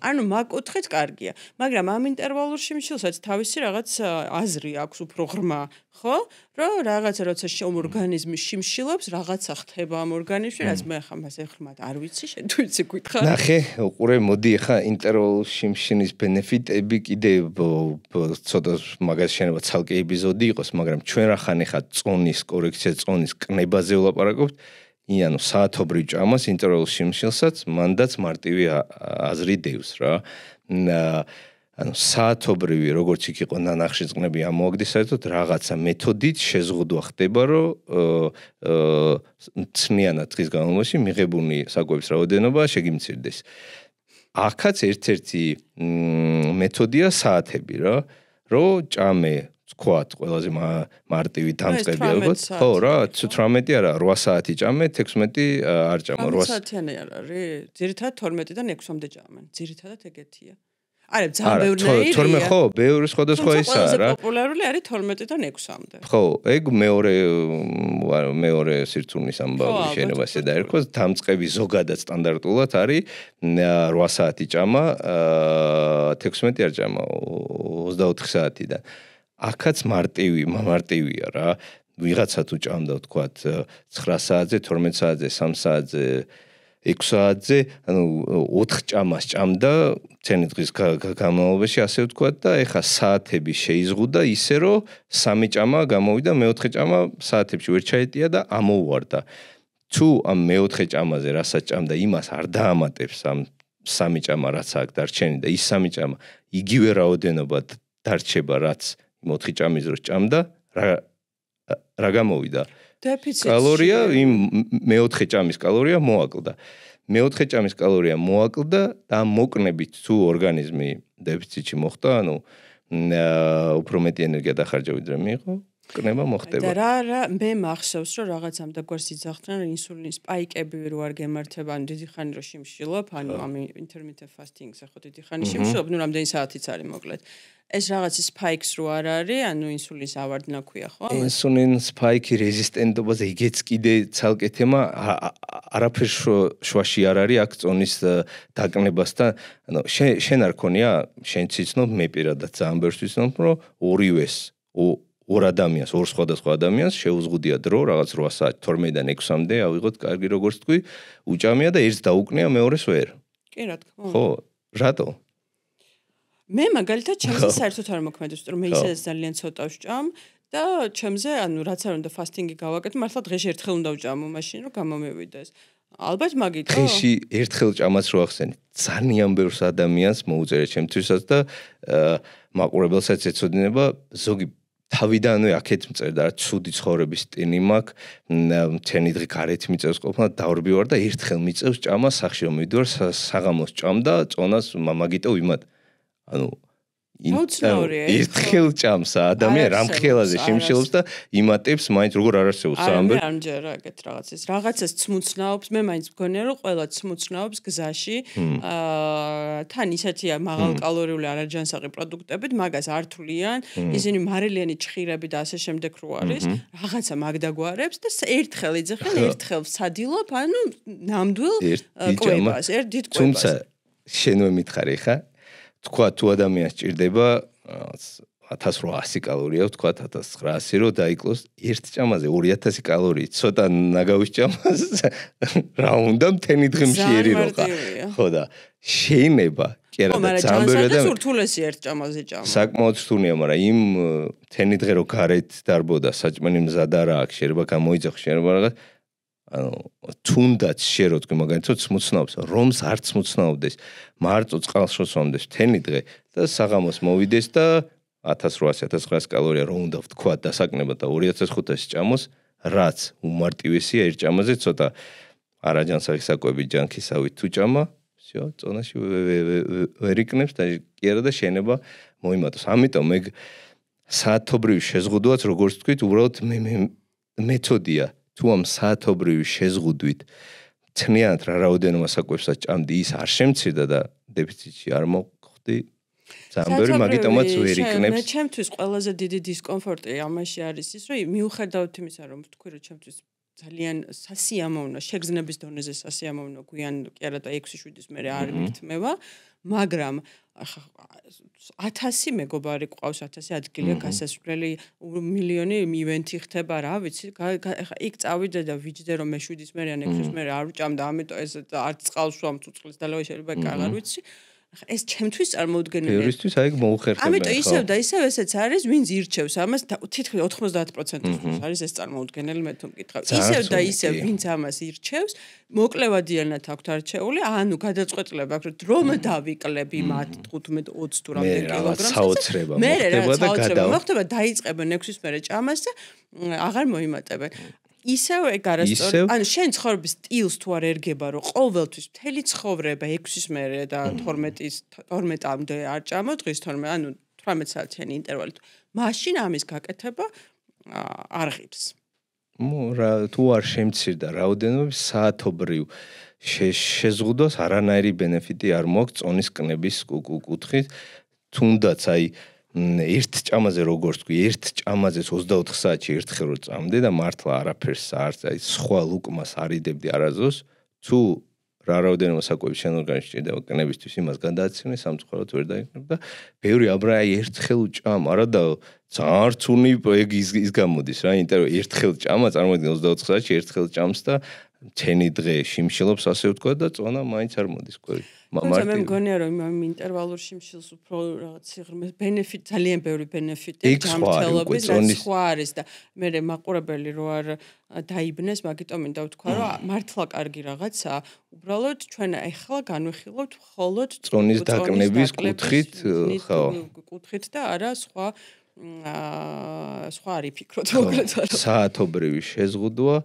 ანუ მაგ კუთხით კარგია, მაგრამ ამ ინტერვალურ შიმშილსაც თავისი რაღაც აზრი აქვს უფრო ღრმა, ხო? რომ რაღაცა როცა ორგანიზმი შიმშილობს, რაღაცა ხდება ამ ორგანიზმში, რაც მე ახლა მასე ღრმად არ ვიცი, შენ თუ იცი გითხარ. ნახე, უყურე, მოდი ახლა ინტერვალურ შიმშილის ბენეფიტები კიდე ცოტა მაგას შეიძლება ცალკე ეპიზოდი იყოს, მაგრამ ჩვენ რახან ახლა წონის კორექცია, წონის კნებაზე ვლაპარაკობთ. ანუ საათობრივ ჭამას ინტერვალურ შიმშილსაც მანდაც მარტივი აზრი დევს რა. ანუ საათობრივი როგორც იქ იყო ნანახში წყნები ამოაგდეს საერთოდ რაღაცა მეთოდით შეზღუდვა ხდება, რომ წნიანად დღის განმავლობაში მიღებული საკვების რაოდენობა შეგიმცირდეს. აქაც ერთ-ერთი მეთოდია საათები რა, რომ ჭამე თქვათ ყველაზე მარტივი დამწყები ალბათ. ხო რა, 18 არა, 8 საათი ჭამე, 16 არ ჭამა, 8 საათიანი არ არის. ძირითადად 12-დან 6-მდე ჭამენ. ძირითადად ეგეთია. არა, ძალიან ბევრი. 12 ხო, ბევრი სხვადასხვა ისაა რა. პოპულარული არის 12-დან 6-მდე. ხო, ეგ მეორე სირთულის ამბავი შეიძლება ესე დაერქვას, დამწყები ზოგადად სტანდარტულად არის 8 საათი ჭამა, 16 არ ჭამა 24 საათიდან. აქაც მარტივია რა. ვიღაცა თუ ჭამდა თქვათ 9 საათზე, 12 საათზე, 3 საათზე, 6 საათზე, ანუ 4 ჭამას ჭამდა წელი დღის განმავლობაში, ასე ვთქვათ და ეხა საათები შეიზღუდა ისე რომ 3 ჭამა გამოვიდა, მეოთხე ჭამა საათებში ვერ ჩაეტია და ამოუვარდა. თუ ამ მეოთხე ჭამაზე რასაც ჭამდა, იმას არ დაამატებს ამ 3 ჭამა რაც აქ დარჩენი და ის 3 ჭამა იგივე რაოდენობა დარჩება, რაც 4 ჭამის დროს ჭამდა, რა გამოვიდა? დეფიციტი. კალორია იმ მეოთხე ჭამის კალორია მოაკლდა. მეოთხე ჭამის კალორია მოაკლდა და მოკნებით თუ ორგანიზმი დეფიციტში მოხდა, ანუ უფრო მეტი ენერგია დახარჯა ვიდრე მიიღო, კნება მოხდება. და რა მე მახსოვს რომ რაღაც ამ დაგვარს იძახდნენ ინსულინის სპაიკები რო არ გემართება, ანუ დიდი ხანი რო შიმშილობ, ანუ ამ intermittent fasting-ზე ხო დიდი ხანი შიმშილობ, ნუ რამდენი საათიც არის მოკლედ. ეს რაღაც სპაიქს რო არ არის, ანუ ინსულინის ავარდნა ქვია, ხო? ინსულინის სპაიკი რეზისტენტობაზე იგეც კიდე ცალკე თემა, არაფერ შვაში არ არის აქ წონის დაკნებასთან. ანუ შენ არ ქონია, შენ ციცნობ, მე პირადად ძალიან ბევრს ვიცნობ, რომ ორივეს ორ ადამიანს, ორ სხვადასხვა ადამიანს შეუზღუდია დრო, რაღაც 8 საათი, 12-დან 6-მდე ავიღოთ, კარგი როგორც თქვი, უჭამია და ერთს დაუკნია, მეორეს ვერ. კი, რა თქმა უნდა. ხო, რატო? მე მაგალითად ჩემზე საერთოდ არ მოქმედებს, რომ მე ისედაც ძალიან ცოტა ვჭამ და ჩემზე, ანუ რაც არ უნდა ფასტინგი გავაკეთო, მართლა დღეში ერთხელ უნდა ვჭამო, მაშინ რომ გამომევიდეს. ალბათ მაგითო. დღეში ერთხელ ჭამას რო ახსენე, ძალიან ბევრს ადამიანს მოუწერე ჩემთვისაც და მაყურებელსაც ეცოდინება, ზოგი თავიდანვე აქეთ მწერდა რა ცუდი ცხოვრების სტილი მაქვს, მთელი დღე გარეთ მიწევს ყოფნა, დავრბივარ და ერთხელ მიწევს ჭამა სახში რომ მივიდივარ, საღამოს ჭამდა, წონას მაგიტო ვიმატ. ანუ ერთხელ ჭამს ადამიანი რამხელაზე შიმშილობს და იმატებს მაინც როგორ არ არსებობს საამბე. არ ამჯერა ეგეთ რაღაცას. რაღაცას ცმუცნაობს, მე მაინც მგონია რომ ყველა ცმუცნაობს გზაში. თან ისეთია მაღალკალორიული არაჯანსაღი პროდუქტებით, მაგას არ თვლიან, ისინი მარილიანი ჭხირები და ასე შემდეგ რო არის, რაღაცა მაგ დაგვარებს და ერთხელ იძახენ, ერთხელ სადილობ, ანუ ნამდვილ კვებას, ერთ დიდ კვებას. თუმცა შენვე მითხარი ხა თქვა თუ ადამიანს ჭირდება 1800 კალორია, თქვა 1900 რომ დაიკლოს ერთ ჭამაზე 2000 კალორიით, ცოტა ნაგავის ჭამას რა უნდა მთელი დღე მშიერი რო ხა. ხო და შეიძლება კი არა და ძალიან ბევრი ადამიანი ურთულესი ერთ ჭამაზე ჭამა. საკმაოდ რთულია, მაგრამ იმ მთელი დღე რო გარეთ დარბოდა, საჭმელი მზად არა აქვს, შეიძლება გამოიძახო, შეიძლება რაღაც ანუ თუნდაც შე რო თქვი მაგალითად ცმუცნაობს, რომს არ ცმუცნაობდეს, მარწო წყალს როსვამდეს მთელი დღე და საღამოს მოვიდეს და 1800-1900 კალორია რო უნდა ვთქვა დასაკნებად და 2500 ჭამოს, რაც უმარტივესია ერთ ჭამაზე, ცოტა არაჯანსაღი საკვები ჯანქისავით თუ ჭამა, всё, წონაში ვერ იქნებს და კი არა და შენება მოიმატოს. ამიტომ ეგ საათობრივი შეზღუდვაც როგორც თქვით, უბრალოდ მეთოდია. თუ ამ საათობრივი შეზღუდვით თნიანად რა რაოდენობა საკვებსაც ჭამდი, ის არ შემცირდა და დეფიციტში არ მოხვდი. ძალიან ბევრი მაგიტომაც ვერ იქნებს. მე ჩემთვის ყველაზე დიდი დისკომფორტი ამაში არის ის, რომ მიუხედავად იმისა, რომ ვთქვი, რომ ჩემთვის ძალიან სასიამოვნო შეგრძნების დონეზე სასიამოვნო გვიან კი არა და 6-7-ის მერე არ მიგთმევა, მაგრამ 1000 მეგობარი ყავს 1000 ადგილია გასასვლელი მილიონი ივენთი ხდება რა ვიცი იქ წავიდე და ვიჯდე რომ მე 7-ის მერე ან 6-ის მერე არ ვჭამდა ამიტომ ეს არც წყალს ვამ თუ წყლის დალევა შეიძლება აღარ ვიცი ეს ჩემთვის წარმოუდგენელია. ბევრისთვის აი მოუხერხებია. ამიტომ ისევ და ისევ ესეც არის, ვინც ირჩევს ამას, თითქმის 90%-ისთვის არის ეს წარმოუდგენელი, მე თუ მკითხავ. ისევ და ისევ ვინც ამას ირჩევს, მოკლევადიანად აქვთ არჩეული, ანუ გადაწყვეტილება აქვს, რომ დრომ დავიკლები მათ 15-20 თუ რამდენი კილოგრამს. მე მოხდება დაიწყებენ 6-ის მერე ჭამას და აღარ მოიმატებენ. ისევ ეგ არასწორი. ანუ შენ ცხოვრების სტილს თუ არ ერგება, რომ ყოველთვის მთელი ცხოვრება 6-ის მერე და 12-მდე არ ჭამო, დღის 12, ანუ 18 საათიანი ინტერვალი. მაშინ ამის გაკეთება არ ღირს. თუ არ შემცირდა რაოდენობის საათობრივ შეზღუდვას არანაირი ბენეფიტი არ მოაქვს წონის კნების კუთხით, თუნდაც აი ერთ ჭამაზე როგორც თქვი, ერთ ჭამაზე 24 საათში ერთხელ რო წამდე და მართლა არაფერს არც აი სხვა ლუკმას არიდებდი არაზოს, თუ რა რაოდენობა საკვების შენ ორგანიზმში ჭირდება კნებისთვის იმას გადააცინე სამწუხაროდ ვერ დაიგნებ და ბევრი აბრა აი ერთხელ ჭამ, არა და ძალიან რთული ეგ ის გამოდის რა, ერთხელ ჭამა წარმოიდგინე 24 საათში ერთხელ ჭამს და ჩენი დღე შიმშილობს ასე ვთქვა და წონა მაინც არ მოდის კვერი. მე მგონია რომ იმ ინტერვალურ შიმშილს უფრო რაღაც სიღრმე ბენეფიტ ძალიან ბევრი ბენეფიტი ჯანმრთელობის სხვა არის და მე მაყურებელი რო არ დაიბნეს მაგიტომ მინდა ვთქვა რომ მართლა კარგი რაღაცაა უბრალოდ ჩვენ ახლა განვიხილავთ მხოლოდ წონის დაკნების კუთხით ხო კუთხით და არა სხვა არ იფიქროთ მოკლედ საათობრივი შეზღუდვა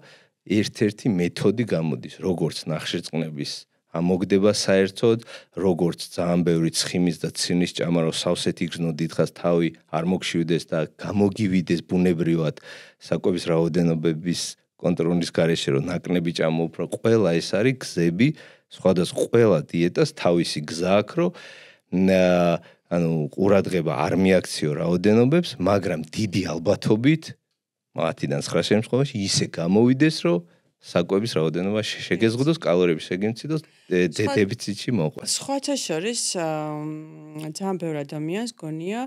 ერთ-ერთი მეთოდი გამოდის როგორც ნახშირწყნების ამოგდება საერთოდ როგორც ძალიან ბევრი ცხიმის და ცინის ჭამა რო სავსეთ იგრძნო დიდხანს თავი არ მოგშივდეს და გამოგივიდეს ბუნებრივად საკვების რაოდენობების კონტროლის გარეშე რომ ნაკნები ჭამა უფრო ყველა ეს არის გზები სხვადასხვა ყველა დიეტას თავისი გზა აქვს რომ ანუ ყურადღება არ მიაქციო რაოდენობებს მაგრამ დიდი ალბათობით 10-დან 9 შემთხვევაში ისე გამოვიდეს რომ საკვების რაოდენობა შეგეზღუდოს კალორიების შეგემცირდოს დეფიციტში მოყვას. სხვათა შორის ძალიან ბევრ ადამიანს გონია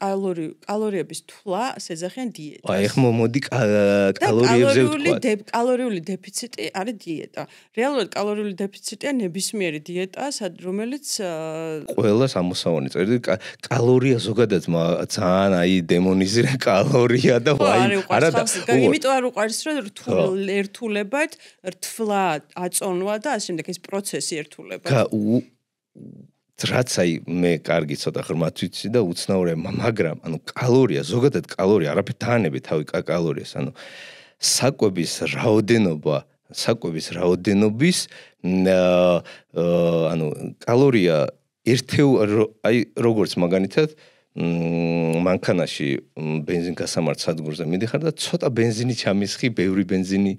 კალორიების თვლა სეძახიან დიეტას. აი ხომ მოდი კალორიებზე ვთქვა. კალორიული დეფიციტი არის დიეტა. რეალურად კალორიული დეფიციტია ნებისმიერი დიეტა, რომელიც ყველას ამოსავალი წერდი კალორია ზოგადად ძალიან აი დემონიზირე კალორია და ვაი არა და იმიტომ არ უყარს რომ ერთულებად რთვლა აწონვა და ასე შემდეგ ეს პროცესი ერთულებად. რაც აი მე კარგი ცოტა ღრმად ვიცი და უცნაურია მაგრამ ანუ კალორია ზოგადად კალორია არაფერ დაანებე თავი კალორიას ანუ საკვების რაოდენობის ანუ კალორია აი როგორც მაგალითად მანქანაში ბენზინგასამართ სადგურზე მიდიხარ და ცოტა ბენზინი ჩამისხი ბევრი ბენზინი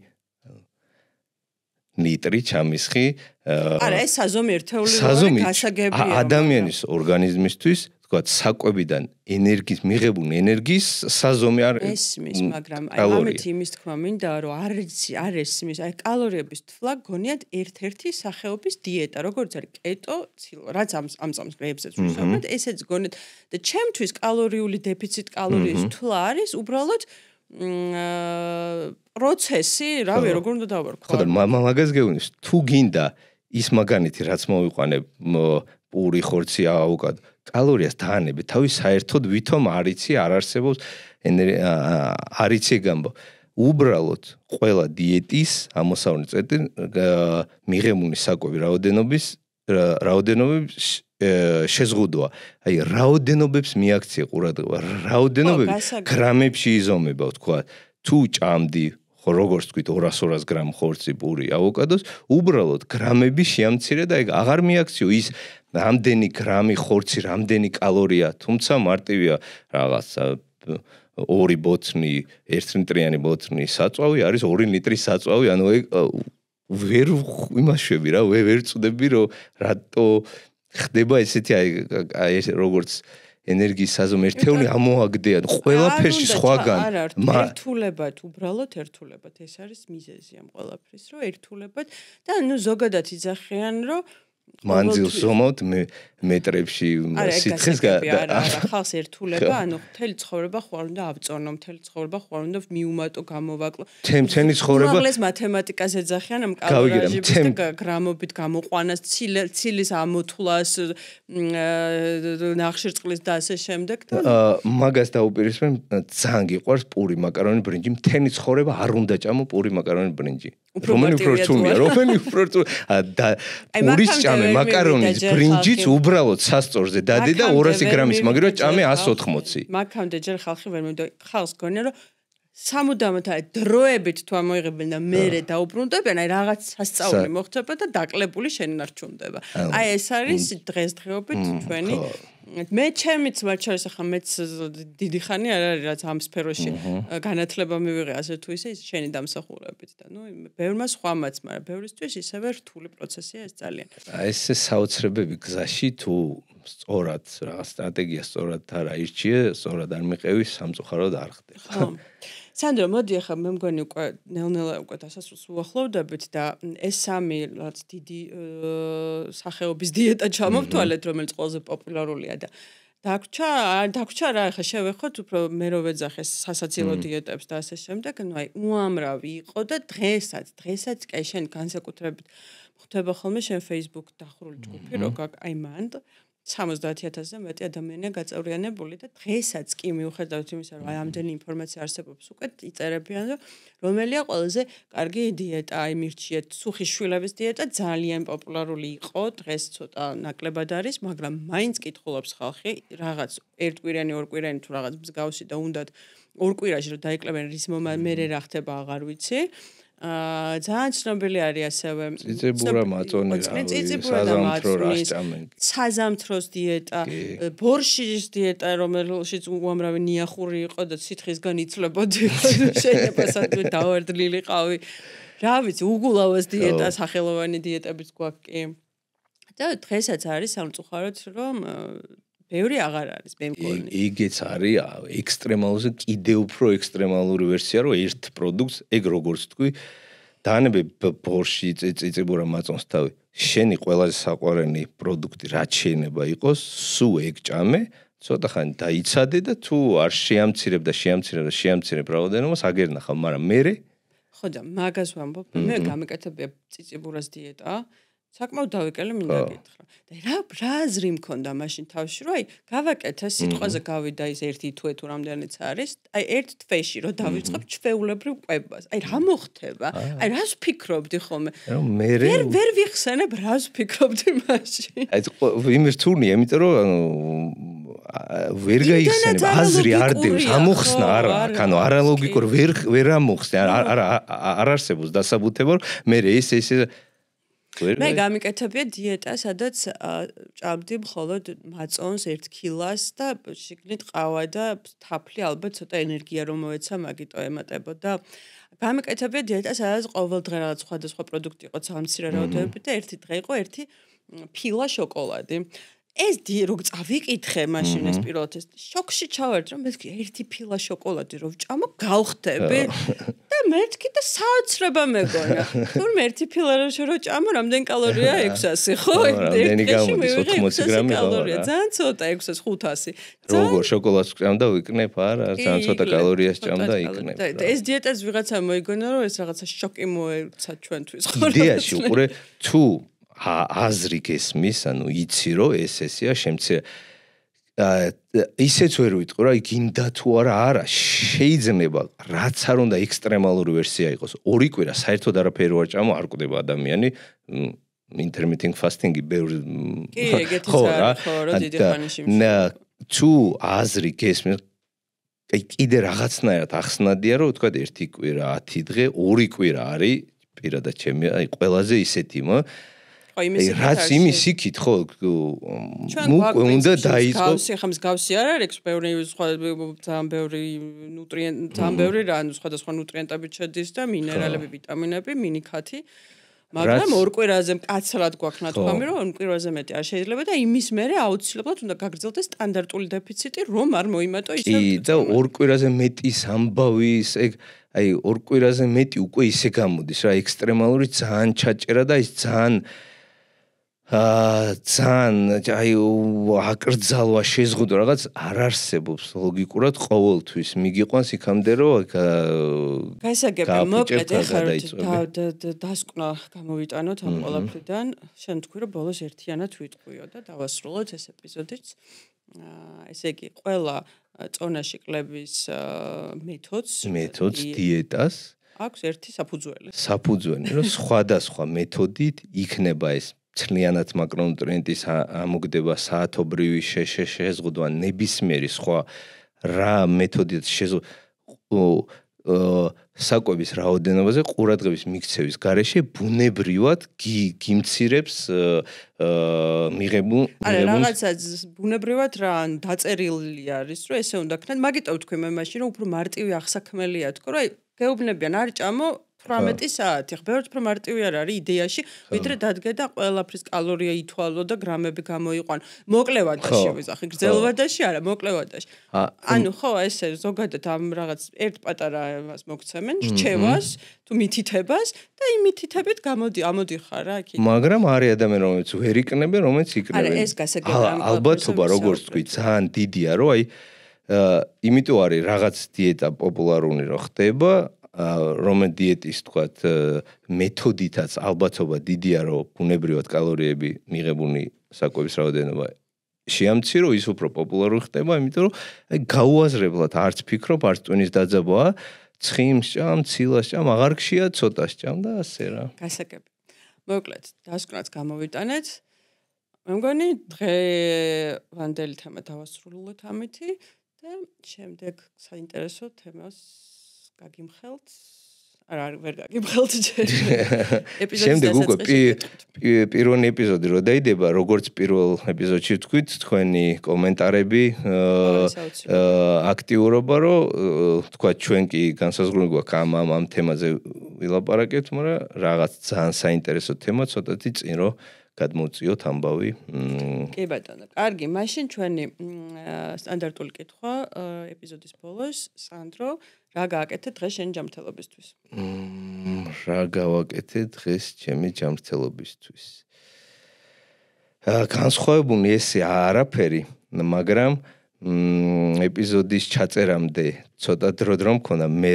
ლიტრი ჩამისხი არა ეს საზომი ერთეული გასაგებია ადამიანის ორგანიზმისთვის თქვათ საკვებიდან ენერგიის მიღებული ენერგიის საზომი არ ესმის მაგრამ აი ამით იმის თქმა მინდა რომ არ ესმის აი კალორიების თვლა გონიათ ერთ-ერთი სახეობის დიეტა როგორც არის კეტო რაც ამ წამს გრეებსაც ვისაუბრეთ ესეც გონიათ და ჩემთვის კალორიული დეფიციტ კალორიის თვლა არის უბრალოდ პროცესი, რავი, როგორ უნდა დავარქვა. ხო და მაგას გეუბნის, თუ გინდა ის მაგანითი რაც მოვიყვანე პური, ხორცი, ავოკადო, კალორიას დაანებე, თავი საერთოდ ვითომ არიცი არ არსებობს არიცი გამბო. უბრალოდ ყველა დიეტის ამოსავალი წერტი მიღებული საკვები რაოდენობების შეზღუდვა. აი რაოდენობებს მიაქცია ყურადღება. რაოდენობები გრამებში იზომება, თქვა. თუ ჭამდი, როგორც თქვით 200 გრამ ხორცი, პური, ავოკადოს, უბრალოდ გრამები შეამცირე და ეგ აღარ მიაქციო ის რამდენი გრამი ხორცი, რამდენი კალორია, თუმცა მარტივია რაღაც 2 ბოთნი, 1 ლიტრიანი ბოთნი საწვავი არის 2 ლიტრი საწვავი, ანუ ეგ ვერ იმაშვები რა, ვერ წუდები რომ რატო ხდება ესეთი აი როგორც ენერგიის საზომ ერთეული ამოაგდიან ყველაფერში სხვაგან. ერთულებად, უბრალოდ ერთულებად. ეს არის მიზეზი ამ ყველაფრის, რომ ერთულებად და ზოგადად იძახიან, რომ მანძილს ზომავთ მეტრებში სითხეს არა ხალხს ერთულება ანუ მთელი ცხოვრება ხوار უნდა ავწონო მთელი ცხოვრება ხوار უნდა მიუმატო გამოვაკლო თემთენი ცხოვრება უმაღლეს მათემატიკას ეძახიან ამ კალორიების და გრამობით გამოყვანას ცილის ამოთვლას ნახშირწყლის და ასე შემდეგ მაგას დაუპირისპირებ ძალიან გიყვარს პური მაკარონი ბრინჯი მთელი ცხოვრება არ უნდა ჭამო პური მაკარონი ბრინჯი რომელი უფრო რთულია და პურის ჭამე მაკარონის ბრინჯიც უბრალოდ სასწორზე დადე და 200 გრამის მაგირო ჭამე 180. მაგამდე ჯერ ხალხი ვერ მინდა ხალხს გონია რომ სამუდამოდ დროებით თუ ამოიღებენ და მერე დაუბრუნდებიან, აი რაღაც სასწაული მოხდება და დაკლებული შენარჩუნდება. აი ეს არის დღესდღეობით ჩვენი მე ჩემიც მარჩარის ახლა მეც დიდი ხანი არ არის რაც ამ სფეროში განათლება მივიღე ასე თუ ისე შენი დამსახურებით და ბევრმა სხვამაც, მაგრამ ბევრისთვის ისევე რთული პროცესია ეს ძალიან. აი ეს საოცრებები გზაში თუ სწორად რაღაც სტრატეგია სწორად არ აირჩიე, სწორად არ მიყევი, სამწუხაროდ არ ხდება. სანდრო, მოდი ახლა მე მგონი უკვე ნელ-ნელა უკვე დასასრულს უახლოვდებით და ეს სამი რაც დიდი სახეობის დიეტა ჩამოვთვალეთ, რომელიც ყველაზე პოპულარულია და დაგვრჩა რა ახლა შევეხოთ უფრო მე რო ვეძახეს სასაცილო დიეტებს და ასე შემდეგ, აი უამრავი იყო და დღესაც კი შენ განსაკუთრებით ხვდება ხოლმე შენ Facebook დახურული ჯგუფი რო აი მან 70,000-ზე მეტი ადამიანია გაწევრიანებული და დღესაც კი მიუხედავად იმისა, რომ ამდენი ინფორმაცია არსებობს უკვე იწერებიან, რომ რომელია ყველაზე კარგი დიეტა, აი მირჩიეთ სუხიშვილების დიეტა ძალიან პოპულარული იყო, დღეს ცოტა ნაკლებად არის, მაგრამ მაინც კითხულობს ხალხი, რაღაც ერთკვირიანი, ორკვირიანი თუ რაღაც მსგავსი და უნდათ ორ კვირაში რომ დაიკლებენ რის მერე რა ხდება აღარ ვიცი. ძალიან ცნობილი არის ასევე ციციბურა მაწონი საზამთროს დიეტა ბორშის დიეტა რომელშიც უამრავი ნიახური იყო და სითხისგან იცლებოდი შეიძლება დავარდლილი ყავი რა ვიცი უგულავას დიეტა სახელოვანი დიეტებიც გვაქვს კი და დღესაც არის სამწუხაროდ რომ ბევრი აღარ არის მე მგონი. იგიც არის ექსტრემალურზე კიდე უფრო ექსტრემალური ვერსია, რომ ერთ პროდუქტს, ეგ როგორც თქვი, დაანებე ბორში წიწიბურა მაწონს თავი. შენი ყველაზე საყვარელი პროდუქტი რაც შეიძლება იყოს, სულ ეგ ჭამე, ცოტა ხანი დაიცადე და თუ არ შეამცირებ რაოდენობას აგერ ნახავ, მაგრამ მერე ხო და მაგას ვამბობ, მე გამეკეთებია წიწიბურას დიეტა. საკმაოდ დავიკელე მინდა გითხრა. და რა აზრი მქონდა მაშინ თავში, რომ აი გავაკეთე სიტყვაზე გავიდა ის ერთი თვე თუ რამდენიც არის, აი ერთ თვეში რომ დავიწყებ ჩვეულებრივ კვებას. აი რა მოხდება? აი რას ფიქრობდი ხოლმე? ვერ ვიხსენებ რას ფიქრობდი მაშინ. აი იმ რთულია, იმიტომ რომ ვერ გაიხსენებ, აზრი არ დევს, ამოხსნა არა, ანუ არალოგიკურ ვერ ამოხსნე, არ არსებობს დასაბუთება, რომ მე ეს მე გამიკეთებია დიეტა, სადაც ჭამდი მხოლოდ მაწონს 1 კილას და შიგნით ყავა და თაფლი ალბათ ცოტა ენერგია რომ მოეცა, მაგიტო ემატებოდა. გამიკეთებია დიეტა, სადაც ყოველ დღე რაღაც სხვადასხვა პროდუქტი იყო ცალმცირე რაოდენობით და ერთი დღე იყო 1 ფილა შოკოლადი. ეს რო წავიკითხე მაშინ ეს პირველად ეს შოქში ჩავარდი რომ მე 1 ფილა შოკოლადი რო ვჭამო გავხდები და მეთქი და საოცრება მეგონა თურმე 1 ფილა რო ჭამო რამდენი კალორია 600 ხო რამდენი გამოდის 80 გრამი კალორია ძალიან ცოტა 600-500 როგორ შოკოლადს ჭამდა ვიკნებ არა ძალიან ცოტა კალორიას ჭამდა იქნებ ეს დიეტას ვიღაცა მოიგონა რომ ეს რაღაცა შოკი მოეცა ჩვენთვის ხო იდეაში უყურე თუ აზრი გესმის, ანუ იცი რომ ესეა შემცირება. ისეც ვერ ვიტყვი რა, გინდა თუ არა, შეიძლება რაც არ უნდა ექსტრემალური ვერსია იყოს. 2 კვირა საერთოდ არაფერი არ ჭამო, არ კვდება ადამიანი. Intermittent fasting-ი ბევრი ხო რა, დიდი ხანიში მის. თუ აზრი გესმის, კიდე რაღაცნაირად ახსნადია რომ თქვა 1 კვირა 10 დღე, 2 კვირა არის პირადად ჩემი, აი ყველაზე ისეთი რაც იმის იქით ხო უნდა დაიწყო ხა მსგავსი არ არის ბევრი სხვა ძალიან ბევრი ნუტრიენტი ძალიან ბევრი რა სხვადასხვა ნუტრიენტები შედის და მინერალები ვიტამინები მინიქათი მაგრამ ორ კვირაზე მკაცრად გვაქვს ნათქვამი, რომ ორ კვირაზე მეტი არ შეიძლება და იმის მერე აუცილებლად უნდა გაგრძელდეს სტანდარტული დეფიციტი, რომ არ მოიმატო ისე. კი, და ორ კვირაზე მეტის ამბავის, ეგ აი ორ კვირაზე მეტი უკვე ისე გამოდის რა, ექსტრემალური ძალიან ჩაჭერა და ის ძალიან აი აკრძალვა შეზღუდვა რაღაც არ არსებობს ლოგიკურად ყოველთვის მიგიყვანს იქამდე რომ გასაგებია მოკლედ ეხლა დასკვნა გამოვიტანოთ ამ ყველაფრიდან შენ თქვი რომ ბოლოს ერთიანად ვიტყვიო და დავასრულოთ ეს ეპიზოდიც ესე იგი ყველა წონაში კლების მეთოდს დიეტას აქვს ერთი საფუძველი რომ სხვადასხვა მეთოდით იქნება ეს ცლიანად მაკრონუტრიენტის ამოგდება საათობრივი შეზღუდვა ნებისმიერი სხვა რა მეთოდით საკვების რაოდენობაზე ყურადღების მიქცევის გარეშე ბუნებრივად გიმცირებს მიღებულ რაღაცა ბუნებრივად რა დაწერილი არის რომ ესე უნდა ქნათ მაგიტო თქვი მე მაშინ რომ უფრო მარტივი აღსაქმელია თქო რომ გეუბნებიან არ ჭამო 18 საათი. ხბეორთ უფრო მარტივი არ არის იდეაში, ვიდრე დადგე და ყველაფრის კალორია ითვალო და გრამები გამოიყვანო. მოკლევადაში ვიზახი, გრძელვადაში არა, მოკლევადაში. ანუ ხო, ესე ზოგადად ამ რაღაც ერთ პატარა მას მოგცემენ, რჩევას, თუ მითითებას და იმ მითითებით ამოდიხარ რა იქით. მაგრამ არის ადამიანი, რომელიც ვერ იქნებენ, რომელიც იქნებენ. არა, ეს გასაგებია. ალბათობა როგორც თქვი, ძალიან დიდია, რომ აი იმიტომ არის რაღაც დიეტა პოპულარული რო ხდება რომ დიეტის თქვათ მეთოდითაც ალბათობა დიდია რომ ბუნებრივად კალორიები მიღებული საკვების რაოდენობა შეამცირო ის უფრო პოპულარული ხდება იმიტომ რომ აი გაუაზრებლად არც ფიქრობ არც ტვინის დაძაბვა ცხიმს ჭამ ცილას ჭამ აღარ გშია ცოტას ჭამ და ასე რა გასაგები მოკლედ დასკვნაც გამოვიტანეთ მე მგონი დღევანდელი თემა დავასრულოთ ამითი და შემდეგ საინტერესო თემას გაგიმხელთ არა ვერ გაგიმხელთ შემდეგ უკვე პირველი ეპიზოდი რო დაიდება როგორც პირველ ეპიზოდში ვთქვით თქვენი კომენტარები აქტიურობა რო თქვა ჩვენ კი განსაზღვრული გვაქვს ამ თემაზე ვილაპარაკებთ მაგრამ რაღაც ძალიან საინტერესო თემა ცოტათი წინ რო გადმოვწიოთ ამბავი. კი ბატონო, კარგი, მაშინ ჩვენი სტანდარტული კითხვა ეპიზოდის ბოლოს, სანდრო, რა გააკეთე დღეს შენი ჯანმრთელობისთვის? რა გავაკეთე დღეს ჩემი ჯანმრთელობისთვის? განსხვავებული ესე არაფერი, მაგრამ ეპიზოდის ჩაწერამდე ცოტა დრო მქონდა მე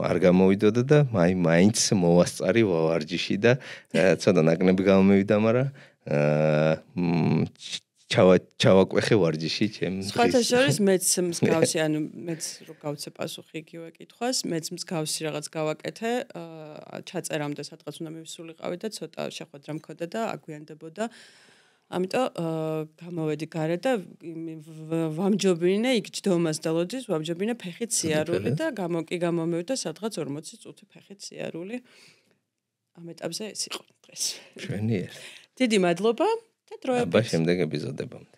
არ გამოვიდოდა და მაინც მოვასწარი ვარჯიში და ცოტა ნაკნები გამომივიდა მაგრამ ჩავაკვეხე ვარჯიში ჩემ სხვათა შორის მეც მსგავსი ანუ მეც რო გავცე პასუხი იგივე კითხვას მეც მსგავსი რაღაც გავაკეთე ჩაწერამდე სადღაც უნდა მივსულიყავი და ცოტა შეხვედრა მქონდა და აგვიანდებოდა ამიტომ გამოვედი გარეთ და ვამჯობინე იქ ჯდომას და ლოძის ვამჯობინე ფეხით სიარული და გამომივიდა სადღაც 40 წუთი ფეხით სიარული ამ ეტაპზე ეს იყო დღეს ჩვენიერ დიდი მადლობა და დროებით აბა შემდეგ ეპიზოდებამდე